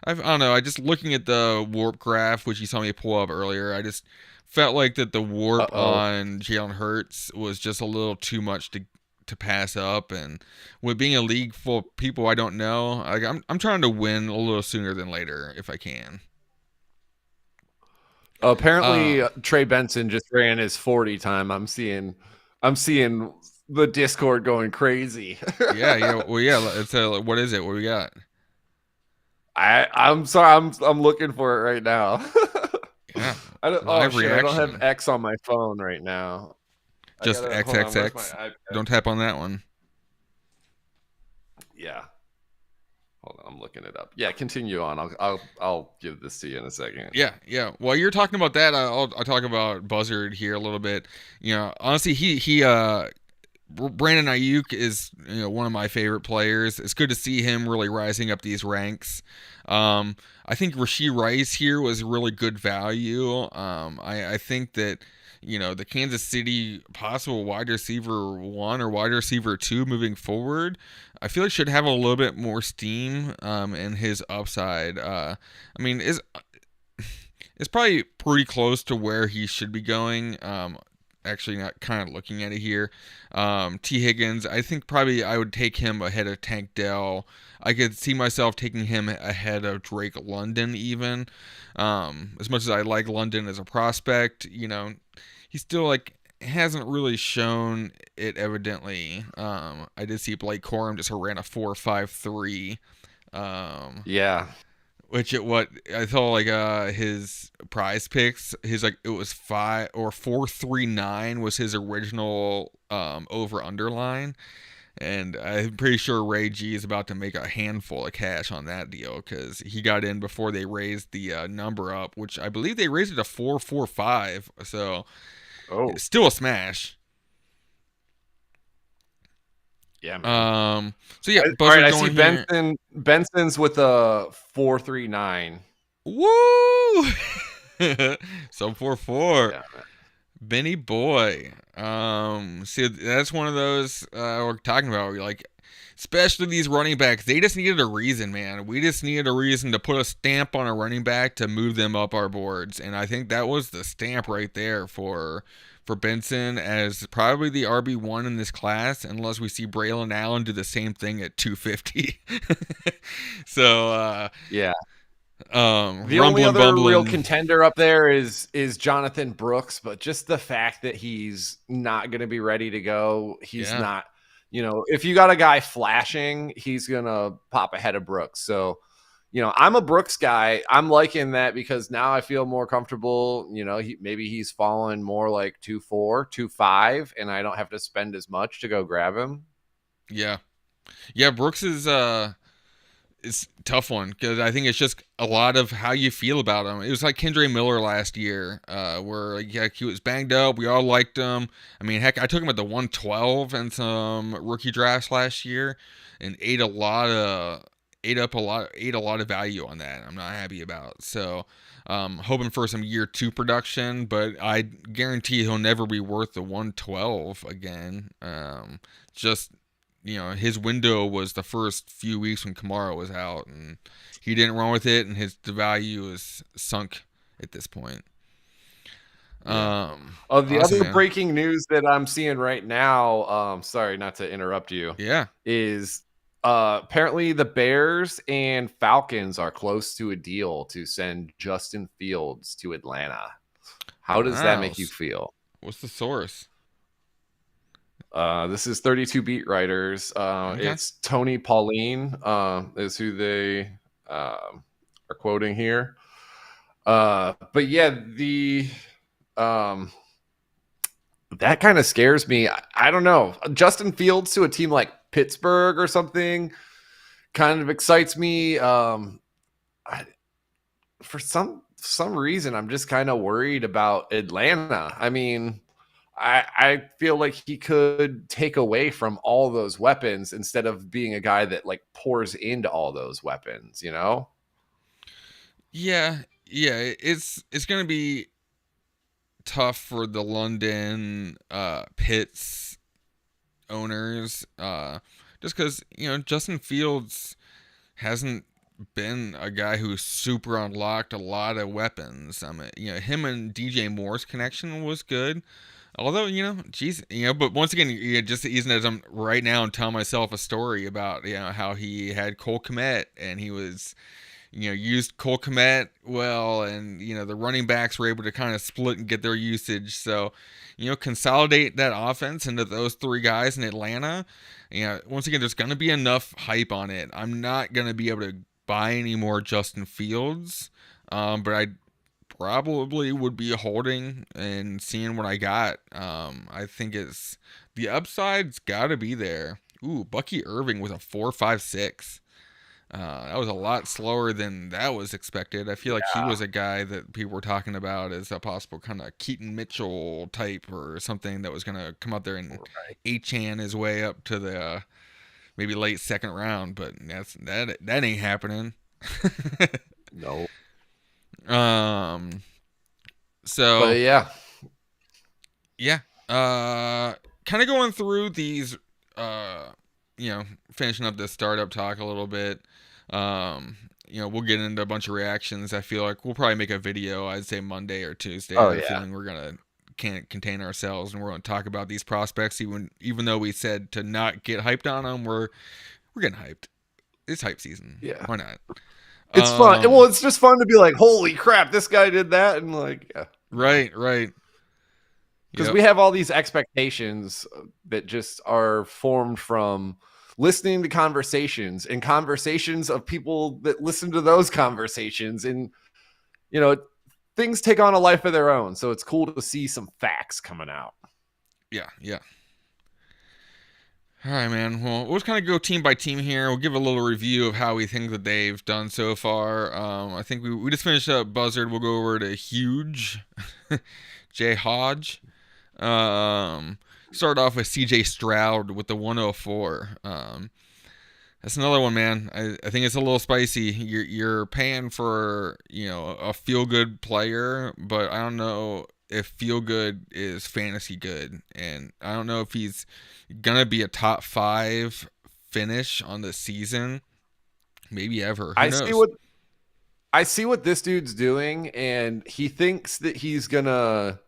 I don't know. I just looking at the warp graph, which you saw me pull up earlier, I just felt like that the warp Uh-oh. on Jalen Hurts was just a little too much to pass up, and with being a league full of people I don't know, like I'm trying to win a little sooner than later if I can. Apparently, Uh, Trey Benson just ran his 40 time. I'm seeing the Discord going crazy. yeah. Well, yeah. It's what is it? What do we got? I'm sorry. I'm looking for it right now. Yeah, I don't. Oh live shit! I don't have reaction. X on my phone right now. I Just gotta hold on. Where's my XXX. iPad? Don't tap on that one. Yeah. Hold on, I'm looking it up. Yeah, continue on. I'll give this to you in a second. Yeah, yeah. While you're talking about that, I'll talk about Buzzard here a little bit. Honestly, Brandon Ayuk is one of my favorite players. It's good to see him really rising up these ranks. I think Rashee Rice here was really good value. I think that the Kansas City possible wide receiver one or wide receiver two moving forward, I feel like should have a little bit more steam in his upside. I mean, it's probably pretty close to where he should be going. Actually, not kind of looking at it here. T. Higgins, I think probably I would take him ahead of Tank Dell. I could see myself taking him ahead of Drake London even. As much as I like London as a prospect, he still hasn't really shown it evidently. I did see Blake Corum just ran a 4.53. Yeah. Which what I saw his prize picks, his it was 4.39 was his original over underline, and I'm pretty sure Ray G is about to make a handful of cash on that deal because he got in before they raised the number up, which I believe they raised it to 4.45. So Oh. it's still a smash. Yeah, man. So yeah, All right, Buzzard I see going here. Benson's with a 4.39. Woo! So 4.4. Yeah, man. Benny Boy. See, that's one of those we're talking about. Especially these running backs, they just needed a reason, man. We just needed a reason to put a stamp on a running back to move them up our boards, and I think that was the stamp right there for Benson as probably the RB1 in this class, unless we see Braylon Allen do the same thing at 250. So, Yeah. The only rumbling, other real bumbling. contender up there is Jonathan Brooks, but just the fact that he's not going to be ready to go, he's Yeah. not, if you got a guy flashing, he's going to pop ahead of Brooks. So, I'm a Brooks guy. I'm liking that because now I feel more comfortable. Maybe he's fallen more like 2.4, 2.5, and I don't have to spend as much to go grab him. Yeah. Yeah, Brooks is it's a tough one because I think it's just a lot of how you feel about him. It was like Kendre Miller last year, where he was banged up. We all liked him. I mean, heck, I took him at the 112 in some rookie drafts last year, and ate a lot of value on that. I'm not happy about. So, hoping for some year two production, but I guarantee he'll never be worth the 112 again. Just his window was the first few weeks when Kamara was out, and he didn't run with it, and the value is sunk at this point. Yeah. The Awesome, other man. breaking news that I'm seeing right now, sorry not to interrupt you, Yeah. is apparently the Bears and Falcons are close to a deal to send Justin Fields to Atlanta. How does that Wow. make you feel? What's the source? This is 32 beat writers. Okay. It's Tony Pauline is who they are quoting here. But yeah, that kind of scares me. I don't know. Justin Fields to a team like Pittsburgh or something kind of excites me. For some reason, I'm just kind of worried about Atlanta. I mean, I feel like he could take away from all those weapons instead of being a guy that pours into all those weapons, Yeah. Yeah. It's gonna be tough for the London Pitts owners, just because Justin Fields hasn't been a guy who's super unlocked a lot of weapons. I mean, him and DJ Moore's connection was good. Although, geez, but once again, just using it as I'm right now and telling myself a story about, how he had Cole Kmet and he was, used Cole Kmet well, and, the running backs were able to kind of split and get their usage. So, consolidate that offense into those three guys in Atlanta. Once again, there's going to be enough hype on it. I'm not going to be able to buy any more Justin Fields, but I probably would be holding and seeing what I got. I think it's the upside's got to be there. Ooh, Bucky Irving with a 4.56. That was a lot slower than that was expected. I feel like he Yeah. was a guy that people were talking about as a possible kind of Keaton Mitchell type or something that was going to come out there and Right. H-chan his way up to the maybe late second round, but that ain't happening. No. um. But So yeah. yeah. Kind of going through these. Uh, finishing up the startup talk a little bit. Um, we'll get into a bunch of reactions. I feel like we'll probably make a video. I'd say Monday or Tuesday. I Oh have a yeah. feeling we're gonna can't contain ourselves and we're gonna talk about these prospects. Even though we said to not get hyped on them, we're getting hyped. It's hype season. Yeah. Why not? It's fun. Well, Um, it's just fun to be like, holy crap, this guy did that, and like, yeah, right, right. because Yep. we have all these expectations that just are formed from listening to conversations and conversations of people that listen to those conversations, and you know, things take on a life of their own. So it's cool to see some facts coming out. Yeah, yeah. All right, man. Well, we'll just kind of go team by team here. We'll give a little review of how we think that they've done so far. I think we just finished up Buzzard. We'll go over to Huge, Jay Hodge. Um, Start off with CJ Stroud with the 104. That's another one, man. I think it's a little spicy. You're paying for a feel good player, but I don't know if feel good is fantasy good, and I don't know if he's gonna be a top 5 finish on the season, maybe ever. Who I see knows? what I see what this dude's doing, and he thinks that he's gonna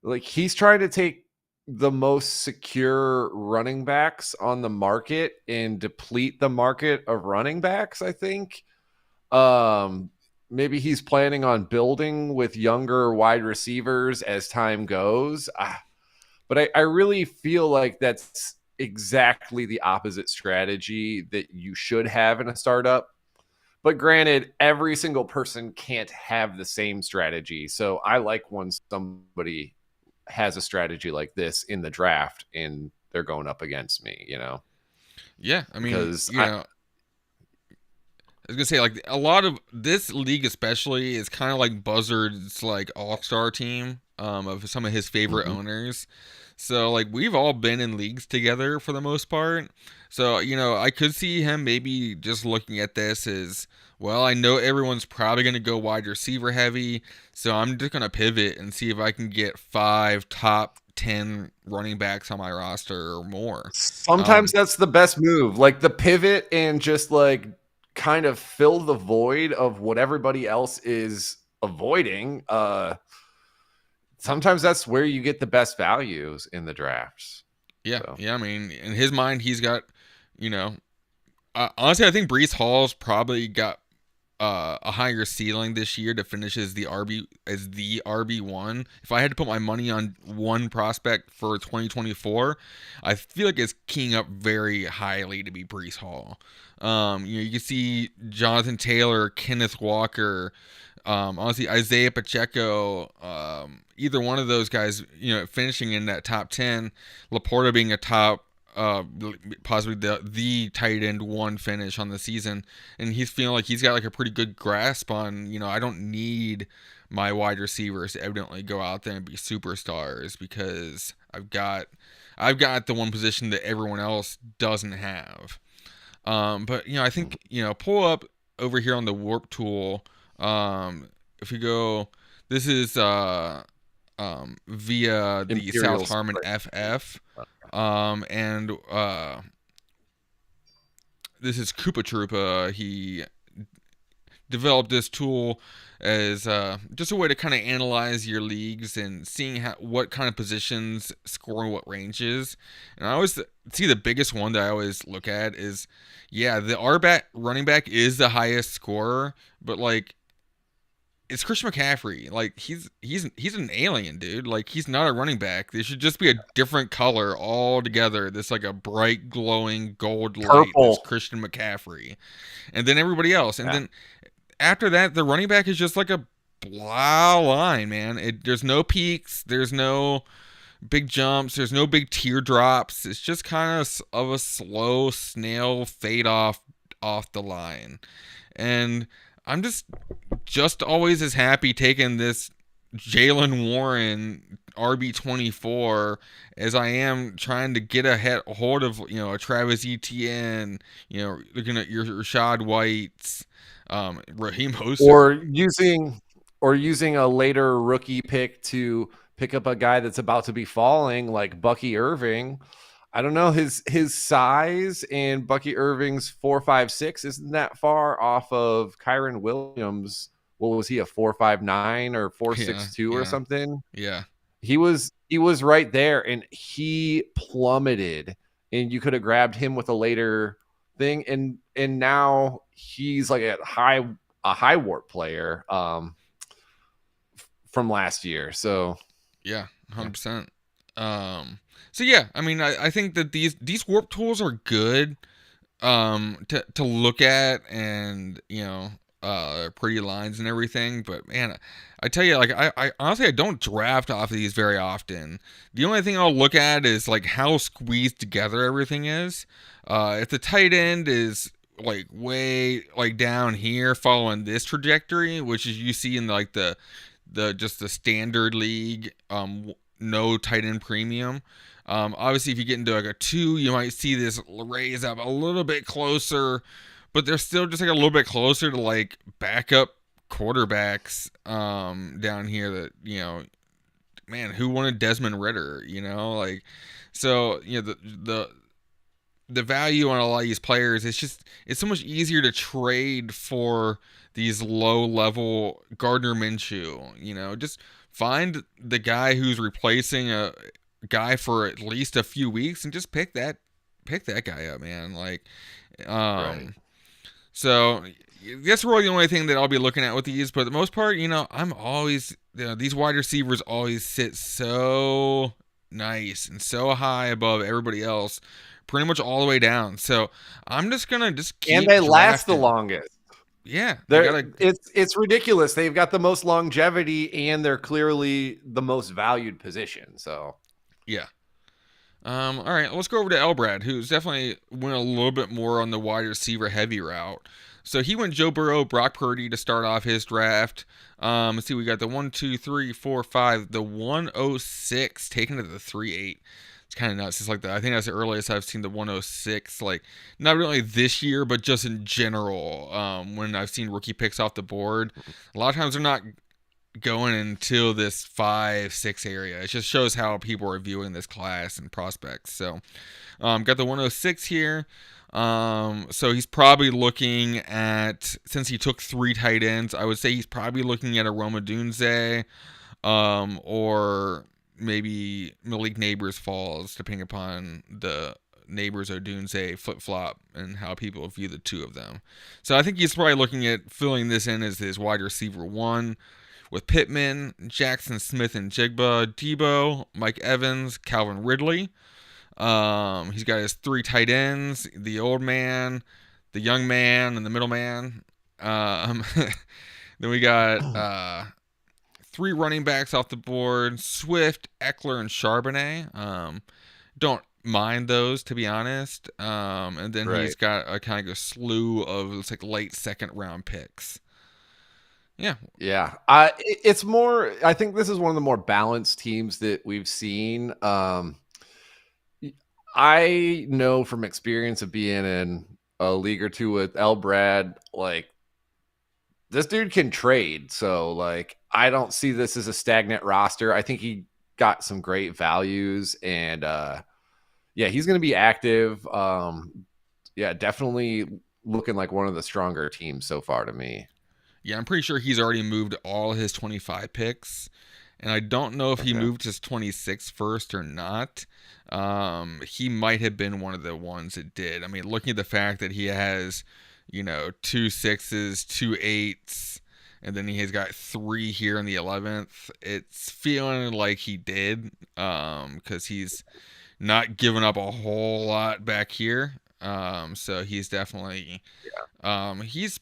like he's trying to take the most secure running backs on the market and deplete the market of running backs, I think. Um Maybe he's planning on building with younger wide receivers as time goes. But I really feel like that's exactly the opposite strategy that you should have in a startup. But granted, every single person can't have the same strategy. So I like when somebody has a strategy like this in the draft and they're going up against me, Yeah, I mean, because I I was gonna say like a lot of this league especially is kind of like Buzzard's like all star team of some of his favorite Mhm. owners. So like we've all been in leagues together for the most part. So I could see him maybe just looking at this as well. I know everyone's probably gonna go wide receiver heavy, so I'm just gonna pivot and see if I can get 5 top 10 running backs on my roster or more. Sometimes Um, that's the best move, like the pivot and just like kind of fill the void of what everybody else is avoiding. Sometimes that's where you get the best values in the drafts. yeah, So yeah. I mean, in his mind, he's got you know honestly, I think Brees Hall's probably got a higher ceiling this year to finish as the RB1. If I had to put my money on one prospect for 2024, I feel like it's keying up very highly to be Brees Hall. You can see Jonathan Taylor, Kenneth Walker, honestly Isaiah Pacheco, either one of those guys, finishing in that top 10. Laporta being a top uh, possibly the tight end one finish on the season, and he's feeling like he's got like a pretty good grasp on I don't need my wide receivers to evidently go out there and be superstars because I've got the one position that everyone else doesn't have. But I think pull up over here on the Warp tool. If you go, this is via the South Imperial Harmon spread. FF. And this is Koopa Troopa. He developed this tool as just a way to kind of analyze your leagues and seeing what kind of positions score in what ranges. And I always see the biggest one that I always look at is, yeah, the R back running back is the highest scorer, but like it's Christian McCaffrey. Like he's an alien, dude. Like he's not a running back. There should just be a different color altogether. This like a bright glowing gold light. That's Purple. Christian McCaffrey, and then everybody else. And Yeah. then after that, the running back is just like a blah line, man. There's no peaks. There's no big jumps. There's no big teardrops. It's just kind of a slow snail fade off off the line. And I'm just always as happy taking this Jalen Warren RB24 as I am trying to get a hold of a Travis Etienne, looking at your Rashad Whites, Raheem Mostert. or using a later rookie pick to pick up a guy that's about to be falling, like Bucky Irving. I don't know, his size and Bucky Irving's 4.56 isn't that far off of Kyron Williams. What was he, a 4.59 or Yeah, 4.62 or yeah, something? yeah, He was right there, and he plummeted, and you could have grabbed him with a later thing, and now he's like a high warp player from last year. So yeah, yeah. 100%. So yeah, I mean, I think that these warp tools are good to look at, and pretty lines and everything, but man, I tell you, like, I honestly, I don't draft off of these very often. The only thing I'll look at is like how squeezed together everything is. If the tight end is like way like down here following this trajectory, which is you see in like the just the standard league, no tight end premium. Obviously, if you get into like a 2, you might see this raise up a little bit closer, but they're still just like a little bit closer to like backup quarterbacks down here that, man, who wanted Desmond Ritter, like, so, the value on a lot of these players, it's so much easier to trade for these low level Gardner Minshew. Just find the guy who's replacing a guy for at least a few weeks and just pick that guy up, man. Like, Right. so that's really the only thing that I'll be looking at with these. But for the most part, I'm always, these wide receivers always sit so nice and so high above everybody else, pretty much all the way down. So I'm just gonna just And keep they last the drafting. longest. Yeah, they They're gotta. it's ridiculous. They've got the most longevity, and they're clearly the most valued position. So Yeah. All right, let's go over to Elbrad, who's definitely went a little bit more on the wide receiver heavy route. So he went Joe Burrow, Brock Purdy to start off his draft. Let's see, we got the 1, 2, 3, 4, 5, the 106 taken to the 3.8. It's kind of nuts. It's like I think that's the earliest I've seen the 106. Like, not really this year, but just in general. When I've seen rookie picks off the board, a lot of times they're not going until this 5, 6 area. It just shows how people are viewing this class and prospects. So, got the 106 here. So he's probably looking at, since he took 3 tight ends, I would say he's probably looking at a Roma Dunze, or maybe Malik Neighbors Falls, depending upon the Neighbors or Dunze flip flop and how people view the two of them. So I think he's probably looking at filling this in as his wide receiver 1 with Pittman, Jackson Smith and Jigba, Debo, Mike Evans, Calvin Ridley. He's got his 3 tight ends: the old man, the young man, and the middle man. Um, then we got 3 running backs off the board: Swift, Eckler, and Charbonnet. Don't mind those, to be honest. And then he's right. got a kind of a slew of, it's like, late second round picks. Yeah, Yeah, it's more. I think this is one of the more balanced teams that we've seen. I know from experience of being in a league or two with Elbrad, like this dude can trade. So like I don't see this as a stagnant roster. I think he got some great values, and yeah, he's going to be active. Yeah, definitely looking like one of the stronger teams so far to me. Yeah, I'm pretty sure he's already moved all his 25 picks. And I don't know if he Okay. moved his 26 first or not. He might have been one of the ones that did. I mean, looking at the fact that he has, 2 6s, 2 8s, and then he has got 3 here in the 11th, it's feeling like he did, because he's not giving up a whole lot back here. So he's definitely, he's,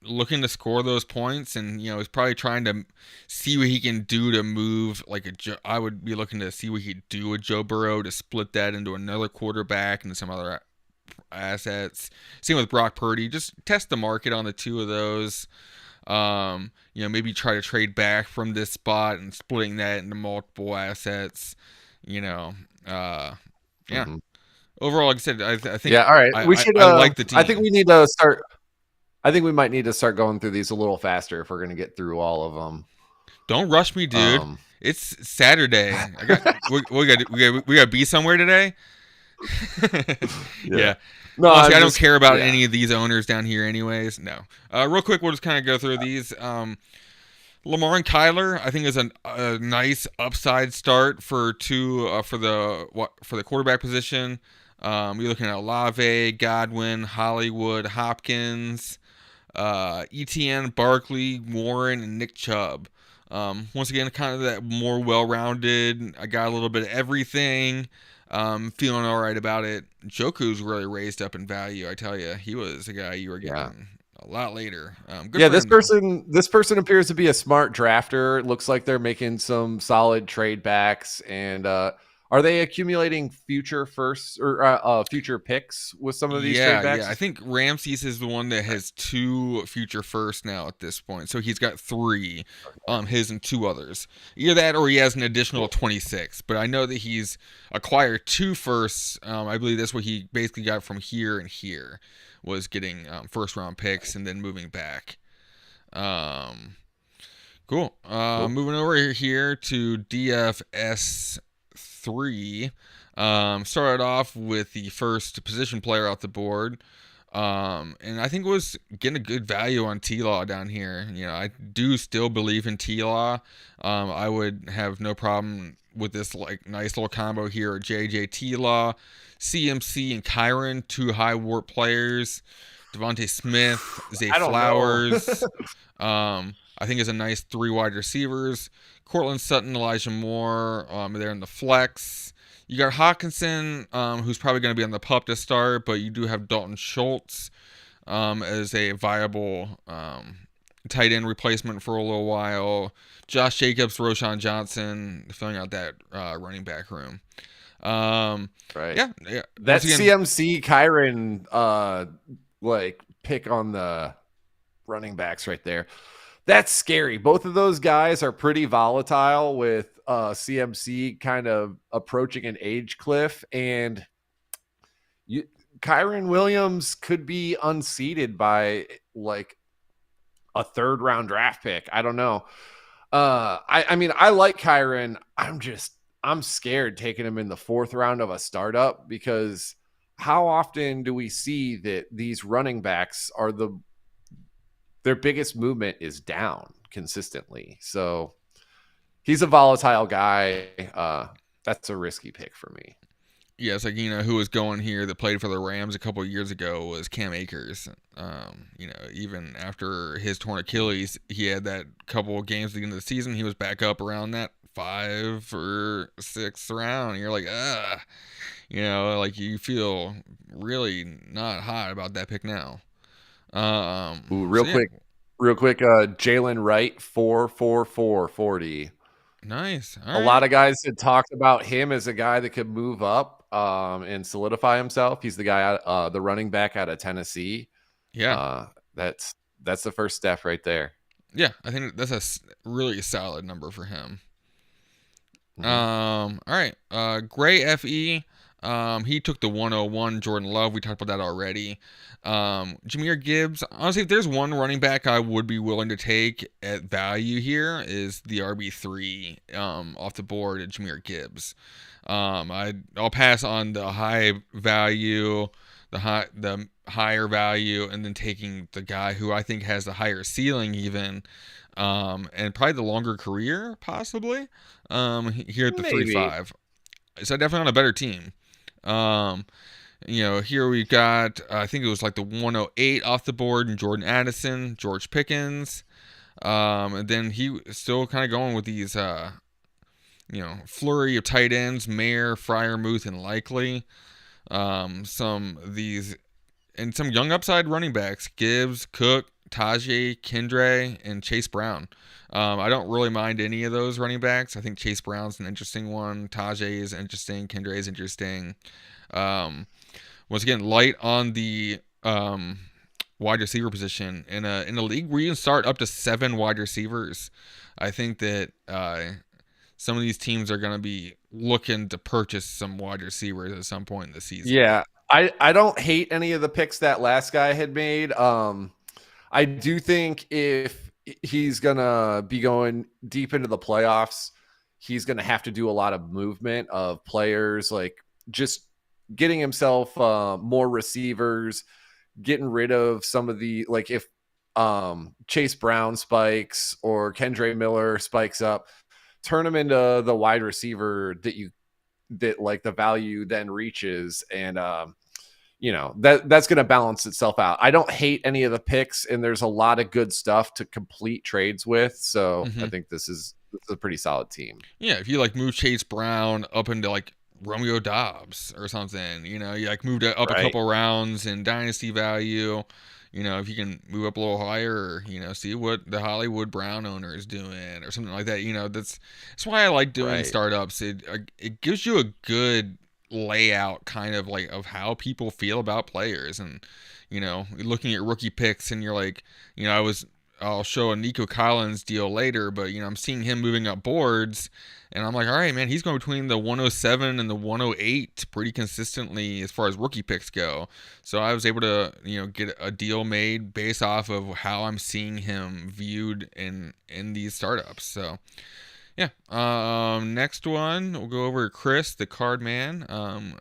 looking to score those points, and he's probably trying to see what he can do to move like I would be looking to see what he'd do with Joe Burrow to split that into another quarterback and some other assets. Same with Brock Purdy. Just test the market on the two of those. Maybe try to trade back from this spot and splitting that into multiple assets. You know, yeah. Mhm. Overall, like I said, I think Yeah. All right. I, We I, should. I like the I think team. we need to start. I think we might need to start going through these a little faster if we're going to get through all of them. Don't rush me, dude. Um, It's Saturday. We got to be somewhere today. yeah. Yeah. No, Honestly, I'm I don't just. care about Yeah. any of these owners down here, anyways. No. Real quick, we'll just kind of go through these. Lamar and Kyler, I think, is a nice upside start for the quarterback position. You're looking at Olave, Godwin, Hollywood, Hopkins, ETN, Barkley, Warren, and Nick Chubb. Once again, kind of that more well-rounded. I got a little bit of everything. Feeling all right about it. Joku's really raised up in value. I tell you, he was a guy you were Yeah. getting a lot later. Good Yeah, for him though. this person appears to be a smart drafter. It looks like they're making some solid trade backs. And are they accumulating future firsts or future picks with some of these trade Yeah. I backs? think Ramses is the one that has two future firsts now at this point. So he's got three, his and two others. Either that or he has an additional Cool. 26. But I know that he's acquired two firsts. I believe that's what he basically got from here and here, was getting first round picks and then moving back. Um, cool. Cool. Moving over here to DFS 3. Started off with the first position player off the board. And I think was getting a good value on T-Law down here. I do still believe in T-Law. I would have no problem with this like nice little combo here. JJ T-Law, CMC, and Kyron, two high warp players. Devontae Smith, Zay I don't know. Flowers. I think is a nice three wide receivers. Cortland Sutton, Elijah Moore. They're in the flex. You got Hawkinson, who's probably going to be on the pup to start, but you do have Dalton Schultz as a viable tight end replacement for a little while. Josh Jacobs, Roshan Johnson, filling out that running back room. Right. Yeah. That Once again, CMC Kyron like pick on the running backs right there. That's scary. Both of those guys are pretty volatile with CMC kind of approaching an age cliff, and Kyron Williams could be unseated by like a third round draft pick. I don't know. I mean, I like Kyron. I'm scared taking him in the fourth round of a startup because how often do we see that these running backs are their biggest movement is down consistently? So he's a volatile guy. That's a risky pick for me. yeah, it's like, who was going here that played for the Rams a couple of years ago was Cam Akers. Even after his torn Achilles, he had that couple of games at the end of the season. He was back up around that 5 or 6th round. And you're like, like you feel really not hot about that pick now. Ooh, So yeah, real quick. Jalen Wright 4.4440. nice. All A right. lot of guys had talked about him as a guy that could move up and solidify himself. He's the guy, the running back out of Tennessee. Yeah. That's the first step right there. Yeah, I think that's really solid number for him. Mm-hmm. All right. Gray FE. He took the 101 Jordan Love. We talked about that already. Jahmyr Gibbs. Honestly, if there's one running back I would be willing to take at value here is the RB3 off the board at Jahmyr Gibbs. I'll pass on the high value, the higher value, and then taking the guy who I think has the higher ceiling even. And probably the longer career, possibly, here at the Maybe. 3-5. So definitely on a better team. Here we've got, I think it was like the 108 off the board, and Jordan Addison, George Pickens. And then he still kind of going with these, flurry of tight ends, Mayer, Fryermuth, and Likely. Some of these, and some young upside running backs, Gibbs, Cook, Tajay, Kendre, and Chase Brown. I don't really mind any of those running backs. I think Chase Brown's an interesting one. Tajay is interesting. Kendre is interesting. once again, light on the wide receiver position in a league where you can start up to 7 wide receivers. I think that some of these teams are going to be looking to purchase some wide receivers at some point in the season. Yeah. I don't hate any of the picks that last guy had made. I do think if he's gonna be going deep into the playoffs, he's gonna have to do a lot of movement of players, like just getting himself more receivers, getting rid of some of the, like, if Chase Brown spikes or Kendre Miller spikes up, turn him into the wide receiver that like the value then reaches, and that's going to balance itself out. I don't hate any of the picks, and there's a lot of good stuff to complete trades with. So I Mm-hmm. think this is a pretty solid team. Yeah, if you like move Chase Brown up into like Romeo Dobbs or something, you like moved up a Right. couple rounds in dynasty value. If you can move up a little higher, or, see what the Hollywood Brown owner is doing or something like that. That's why I like doing Right. startups. It gives you a good layout, kind of like, of how people feel about players, and looking at rookie picks, and you're like, I'll show a Nico Collins deal later, but I'm seeing him moving up boards, and I'm like, all right, man, he's going between the 107 and the 108 pretty consistently as far as rookie picks go. So I was able to, get a deal made based off of how I'm seeing him viewed in these startups. So yeah. Next one, we'll go over to Chris, the card man,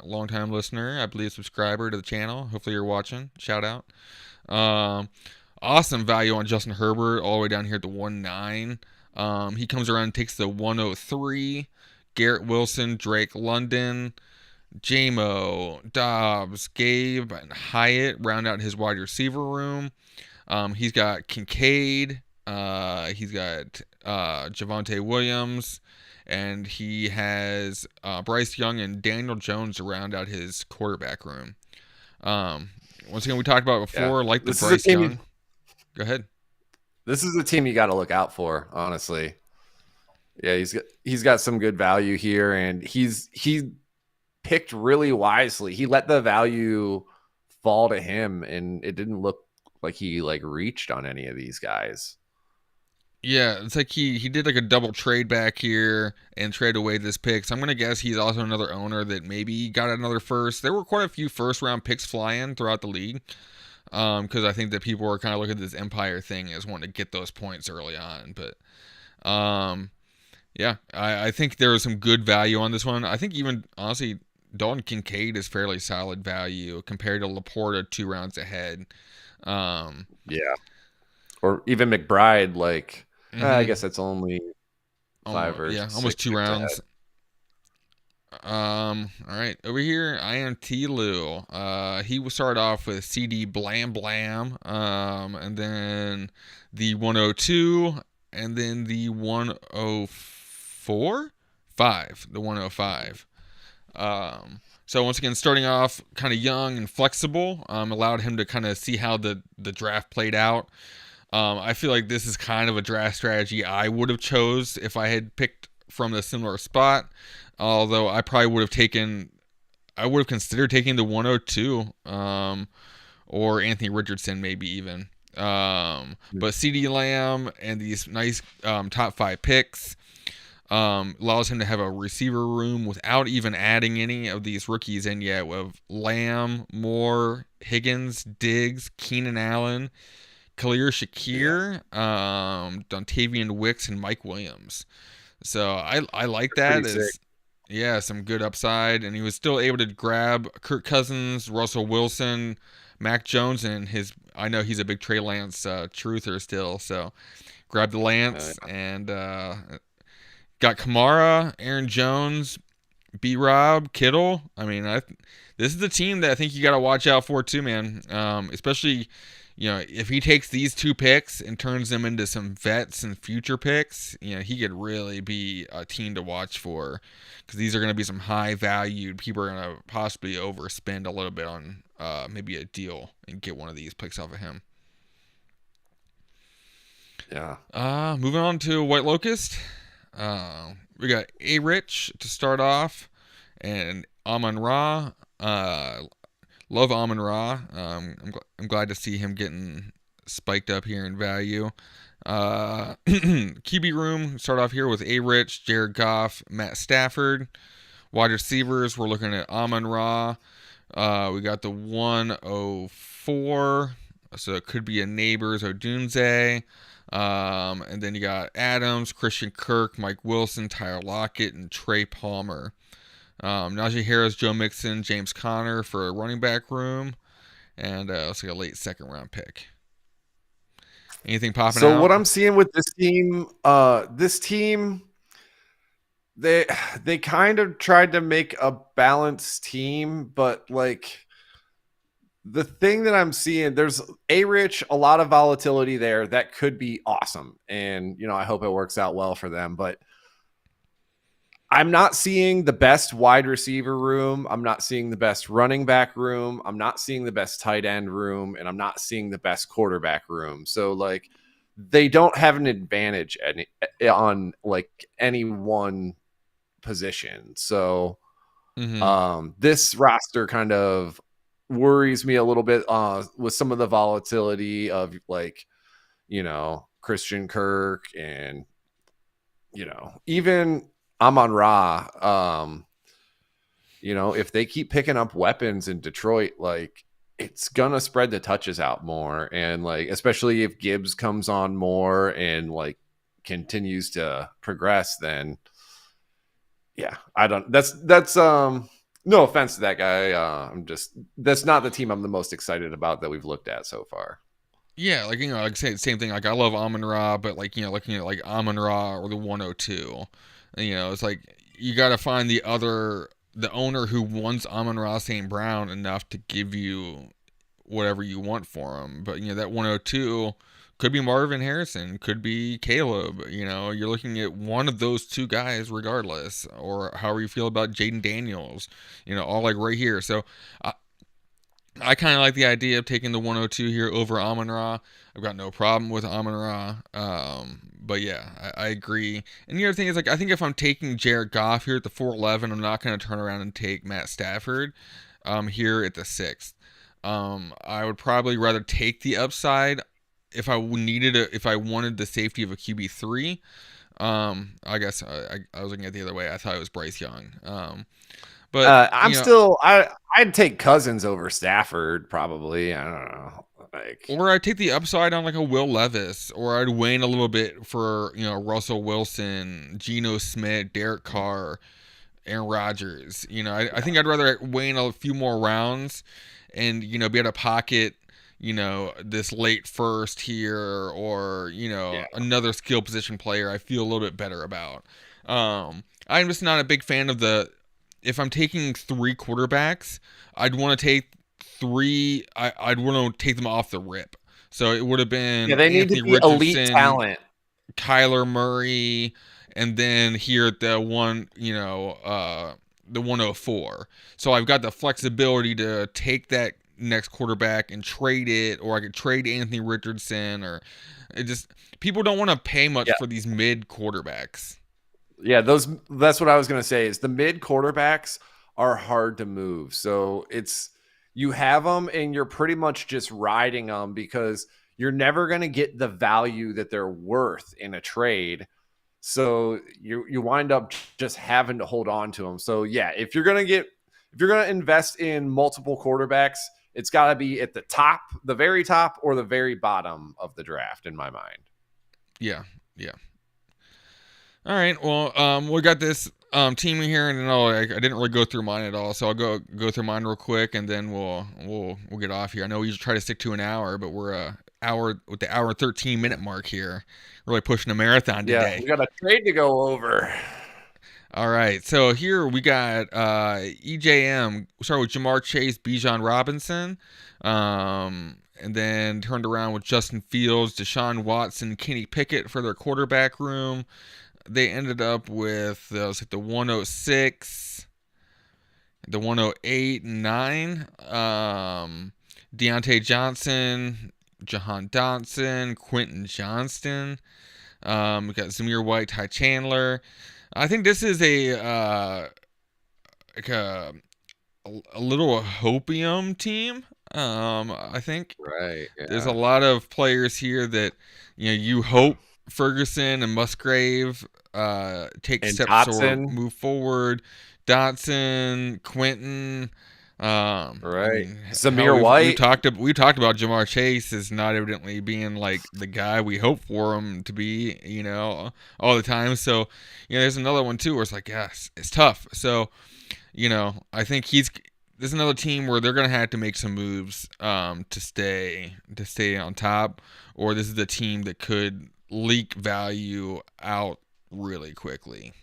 longtime listener, I believe subscriber to the channel. Hopefully you're watching. Shout out. Um, Awesome value on Justin Herbert, all the way down here at the 1-9. He comes around and takes the 103. Garrett Wilson, Drake London, Jamo, Dobbs, Gabe, and Hyatt round out his wide receiver room. He's got Kincaid. He's got Javonte Williams. And he has Bryce Young and Daniel Jones to round out his quarterback room. Once again, we talked about Yeah. before, like the This is a Bryce team. Young. Go ahead. This is a team you got to look out for, honestly. Yeah, he's got some good value here, and he picked really wisely. He let the value fall to him, and it didn't look like he like reached on any of these guys. Yeah, it's like he did like a double trade back here and trade away this pick. So I'm gonna guess he's also another owner that maybe got another first. There were quite a few first round picks flying throughout the league, because I think that people were kind of looking at this Empire thing as wanting to get those points early on. But yeah, I think there was some good value on this one. I think even honestly, Dalton Kincaid is fairly solid value compared to Laporta 2 rounds ahead. Um, Yeah, or even McBride. Like, I mm-hmm. guess that's only 5 or 6 Almost two picks ahead. rounds. All right, over here, I am T. Lou. He will start off with CD Blam Blam, and then the 102, and then the 104, 5, the 105. So once again, starting off kind of young and flexible, allowed him to kind of see how the draft played out. I feel like this is kind of a draft strategy I would have chose if I had picked from a similar spot. Although I would have considered taking the 102, or Anthony Richardson, maybe even. But CD Lamb and these nice top 5 picks allows him to have a receiver room without even adding any of these rookies in yet. With Lamb, Moore, Higgins, Diggs, Keenan Allen, Khalil Yeah, Shakir, Dontavian Wicks, and Mike Williams. So I like that's pretty that sick. as, yeah, some good upside, and he was still able to grab Kirk Cousins, Russell Wilson, Mac Jones, and his. I know he's a big Trey Lance truther still, so grabbed the Lance and got Kamara, Aaron Jones, B. Rob, Kittle. I mean, this is the team that I think you got to watch out for too, man. Especially, if he takes these 2 picks and turns them into some vets and future picks, he could really be a team to watch for, because these are going to be some high valued. People are going to possibly overspend a little bit on maybe a deal and get one of these picks off of him. Yeah. Moving on to White Locust. We got A Rich to start off, and Amon Ra. Love Amon Ra. I'm glad to see him getting spiked up here in value. QB room, start off here with A Rich, Jared Goff, Matt Stafford. Wide receivers, we're looking at Amon Ra. We got the 104, so it could be a Neighbors Odunze. And then you got Adams, Christian Kirk, Mike Wilson, Tyler Lockett, and Trey Palmer. Najee Harris, Joe Mixon, James Conner for a running back room. And let's get a late second round pick. Anything popping So out? what I'm seeing with this team, they kind of tried to make a balanced team, but like the thing that I'm seeing, there's a lot of volatility there that could be awesome. And, I hope it works out well for them. But I'm not seeing the best wide receiver room. I'm not seeing the best running back room. I'm not seeing the best tight end room. And I'm not seeing the best quarterback room. So, like, they don't have an advantage on, like, any one position. So, this roster kind of worries me a little bit with some of the volatility of like, Christian Kirk and, even Amon Ra. If they keep picking up weapons in Detroit, like it's gonna spread the touches out more. And like, especially if Gibbs comes on more and like continues to progress, then yeah, that's no offense to that guy. That's not the team I'm the most excited about that we've looked at so far. Yeah, like like I say the same thing. Like I love Amon Ra, but like looking at like Amon Ra or the 102, it's like you got to find the owner who wants Amon Ra St. Brown enough to give you whatever you want for him. But that 102 could be Marvin Harrison, could be Caleb. You're looking at one of those two guys regardless, or however you feel about Jaden Daniels. All like right here. So I kind of like the idea of taking the 102 here over Amon Ra. I've got no problem with Amon Ra. But yeah, I agree. And the other thing is, like, I think if I'm taking Jared Goff here at the 411, I'm not going to turn around and take Matt Stafford here at the 6th. I would probably rather take the upside if I wanted the safety of a QB3. I guess I was looking at it the other way. I thought it was Bryce Young. But I'd take Cousins over Stafford probably. I don't know. Or I'd take the upside on like a Will Levis, or I'd wait a little bit for Russell Wilson, Geno Smith, Derek Carr, Aaron Rodgers. I think I'd rather wait a few more rounds and be able to pocket this late first here, or another skill position player I feel a little bit better about. I'm just not a big fan of if I'm taking 3 quarterbacks, I'd want to take 3. I'd want to take them off the rip. So it would have been they need Anthony to be Richardson, elite talent, Kyler Murray, and then here at the the 104. So I've got the flexibility to take that next quarterback and trade it, or I could trade Anthony Richardson, or people don't want to pay much for these mid quarterbacks. Yeah, that's what I was going to say is the mid quarterbacks are hard to move. So you have them and you're pretty much just riding them because you're never going to get the value that they're worth in a trade. So you wind up just having to hold on to them. So yeah, if you're going to invest in multiple quarterbacks, it's got to be at the top, the very top, or the very bottom of the draft in my mind. Yeah. All right. Well, we got this team here, and I didn't really go through mine at all, so I'll go through mine real quick, and then we'll get off here. I know we usually try to stick to an hour, but we're hour with the hour 13-minute mark here. Really pushing a marathon today. Yeah, we got a trade to go over. All right, so here we got EJM. Started with Jamar Chase, Bijan Robinson, and then turned around with Justin Fields, Deshaun Watson, Kenny Pickett for their quarterback room. They ended up with the 106, the 108, and 9. Deontay Johnson, Jahan Dotson, Quentin Johnston. We got Zamir White, Ty Chandler. I think this is a a little hopium team. I think Right. there's a Yeah. lot of players here that you hope Ferguson and Musgrave take And steps or Dotson. move forward. Dotson, Quentin. I Right. mean, hell, Zamir we've White. talked about Jamar Chase as not evidently being like the guy we hope for him to be, all the time. So, there's another one too where it's like, yes, it's tough. So, I think there's another team where they're gonna have to make some moves to stay on top, or this is the team that could leak value out really quickly.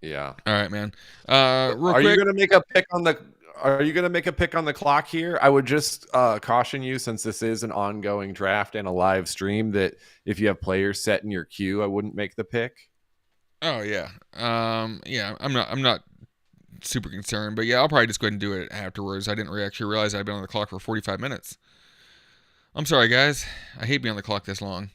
Yeah. All right, man. Real Are you quick. going to make a pick on the Are you going to make a pick on the clock here? I would just caution you, since this is an ongoing draft and a live stream, that if you have players set in your queue, I wouldn't make the pick. Oh yeah. Yeah. I'm not super concerned, but yeah, I'll probably just go ahead and do it afterwards. I didn't actually realize I'd been on the clock for 45 minutes. I'm sorry, guys. I hate being on the clock this long.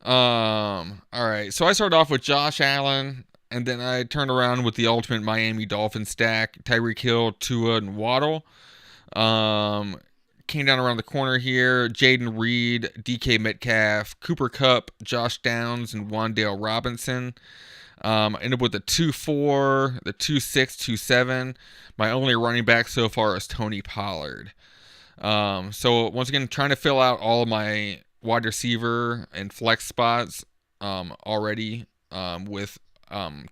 All right. So I started off with Josh Allen, and then I turned around with the ultimate Miami Dolphins stack: Tyreek Hill, Tua, and Waddle. Um, Came down around the corner here: Jaden Reed, DK Metcalf, Cooper Kupp, Josh Downs, and Wandale Robinson. I ended up with the 2-4, the 2-6, 2-7. My only running back so far is Tony Pollard. So once again, trying to fill out all of my wide receiver and flex spots already with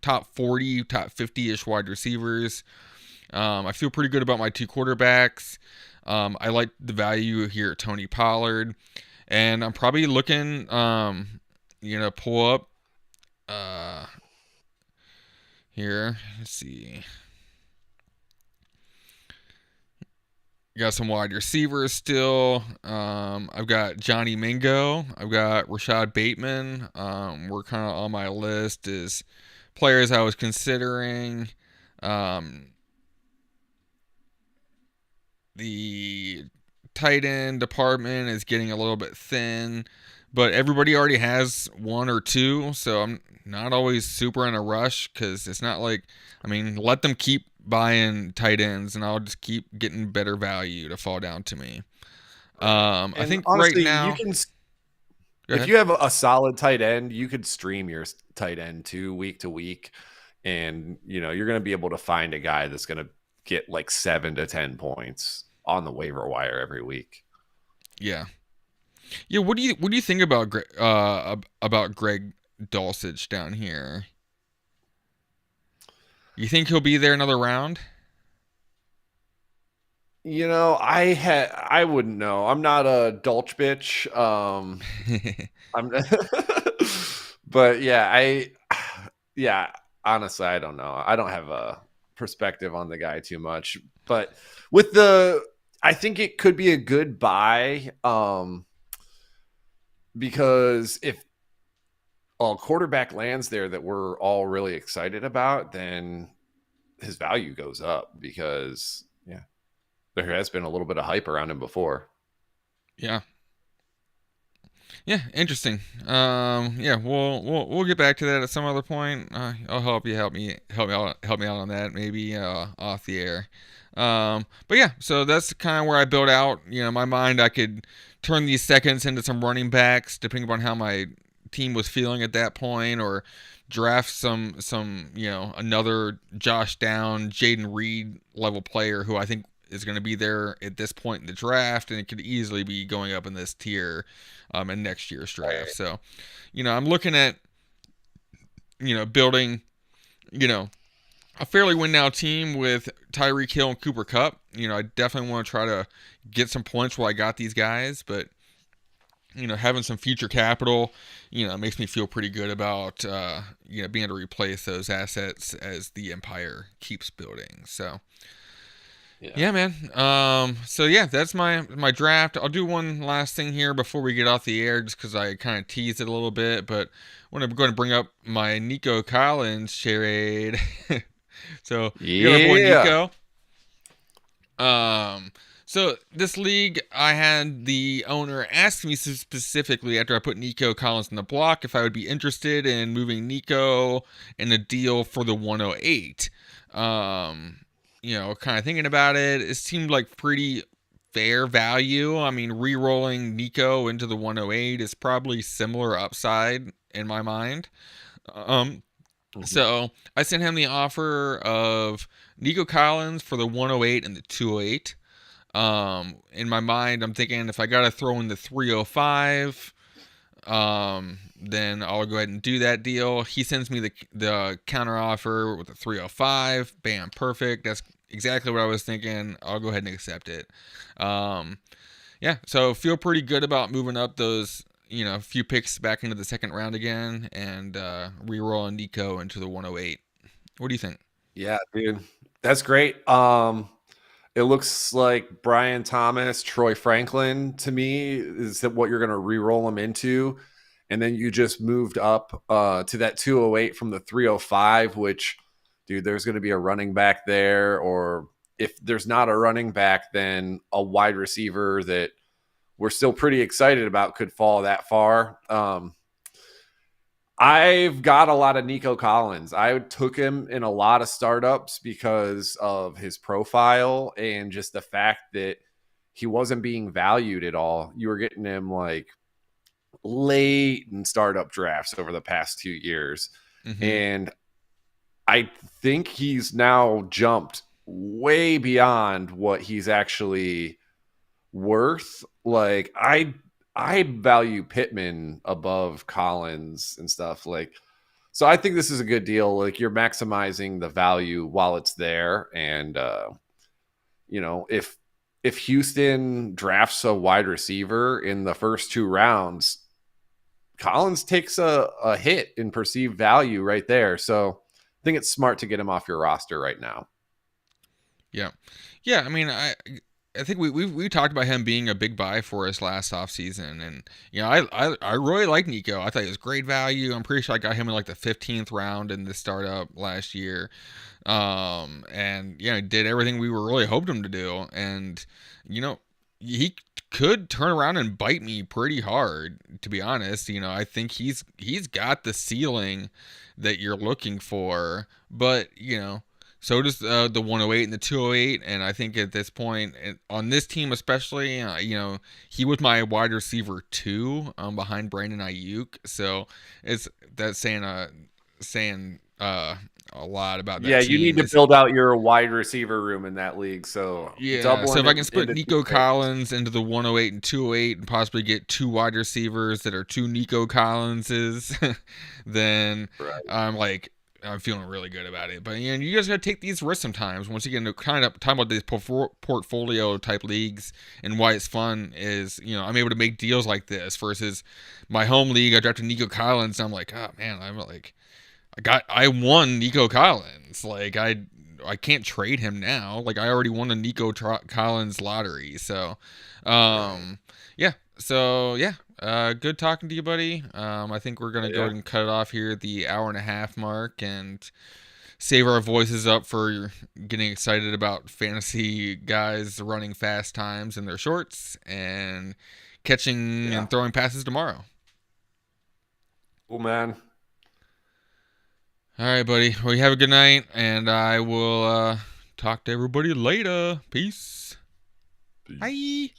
top 40, top 50-ish wide receivers. I feel pretty good about my two quarterbacks. I like the value here at Tony Pollard. And I'm probably looking, pull up here. Let's see. Got some wide receivers still. I've got Johnny Mingo. I've got Rashad Bateman. We're kind of on my list as players I was considering. Um, the tight end department is getting a little bit thin, but everybody already has one or two, so I'm not always super in a rush because it's not like, I mean, let them keep buying tight ends and I'll just keep getting better value to fall down to me. Right. I And think right honestly, now, go if ahead. you have a solid tight end, you could stream your tight end too, week to week, and you're going to be able to find a guy that's going to get like 7 to 10 points on the waiver wire every week. Yeah. Yeah. What do you think about Greg Dulcich down here? You think he'll be there another round? I wouldn't know. I'm not a Dulch bitch. I'm but yeah, honestly, I don't know. I don't have a perspective on the guy too much. But I think it could be a good buy. Because if a quarterback lands there that we're all really excited about, then his value goes up because there has been a little bit of hype around him before. Yeah. Yeah, interesting. Yeah, we'll get back to that at some other point. I'll help me out on that maybe off the air. But yeah, so that's kind of where I built out. My mind, I could turn these seconds into some running backs depending upon how my team was feeling at that point, or draft some another Josh Down, Jaden Reed level player who I think is going to be there at this point in the draft, and it could easily be going up in this tier in next year's draft. So, I'm looking at building a fairly win now team with Tyreek Hill and Cooper Kupp. I definitely want to try to get some points while I got these guys, but having some future capital, makes me feel pretty good about being able to replace those assets as the empire keeps building. So. Yeah. Yeah, man. So yeah, that's my draft. I'll do one last thing here before we get off the air, just because I kind of teased it a little bit. But I want to go ahead and bring up my Nico Collins trade. So you got our boy Yeah. Nico. So this league, I had the owner ask me specifically after I put Nico Collins in the block if I would be interested in moving Nico in a deal for the 108. kind of thinking about it, it seemed like pretty fair value. I mean, re-rolling Nico into the 108 is probably similar upside in my mind. Um, Mhm. so I sent him the offer of Nico Collins for the 108 and the 208. In my mind, I'm thinking if I gotta throw in the 305, then I'll go ahead and do that deal. He sends me the counter offer with the 305. Bam, perfect. That's exactly what I was thinking. I'll go ahead and accept it. Um, yeah, so feel pretty good about moving up those few picks back into the second round again and re-rolling Nico into the 108. What do you think? Yeah, dude. That's great. It looks like Brian Thomas, Troy Franklin to me is that what you're going to re-roll them into. And then you just moved up to that 208 from the 305, which, dude, there's going to be a running back there. Or if there's not a running back, then a wide receiver that we're still pretty excited about could fall that far. I've got a lot of Nico Collins. I took him in a lot of startups because of his profile and just the fact that he wasn't being valued at all. You were getting him like late in startup drafts over the past 2 years. Mm-hmm. And I think he's now jumped way beyond what he's actually worth. Like I value Pittman above Collins and stuff. Like, so I think this is a good deal. Like, you're maximizing the value while it's there. And if Houston drafts a wide receiver in the first 2 rounds, Collins takes a hit in perceived value right there. So I think it's smart to get him off your roster right now. Yeah, yeah. I mean, I think we talked about him being a big buy for us last offseason. And I really like Nico. I thought he was great value. I'm pretty sure I got him in like the 15th round in the startup last year. And did everything we were really hoped him to do. And he could turn around and bite me pretty hard, to be honest. I think he's got the ceiling that you're looking for, but so does the 108 and the 208. And I think at this point, on this team especially, he was my wide receiver two, behind Brandon Ayuk. So it's that's saying a lot about Yeah, that you need team. to build out your wide receiver room in that league. So Yeah, so doubling if I it can split into two Nico picks. Collins into the 108 and 208 and possibly get two wide receivers that are two Nico Collinses, then Right. I'm feeling really good about it. But you guys gotta take these risks sometimes. Once you get into kind of talking about these portfolio type leagues and why it's fun is I'm able to make deals like this versus my home league. I drafted Nico Collins. And I'm like, oh man, I won Nico Collins. Like I can't trade him now. Like I already won a Nico Collins lottery. So, Right. yeah. So yeah. Good talking to you, buddy. I think we're gonna go Yeah. ahead and cut it off here at the hour and a half mark and save our voices up for getting excited about fantasy guys running fast times in their shorts and catching Yeah. and throwing passes tomorrow. Cool, man. All right, buddy. Well, you have a good night, and I will talk to everybody later. Peace. Peace. Bye.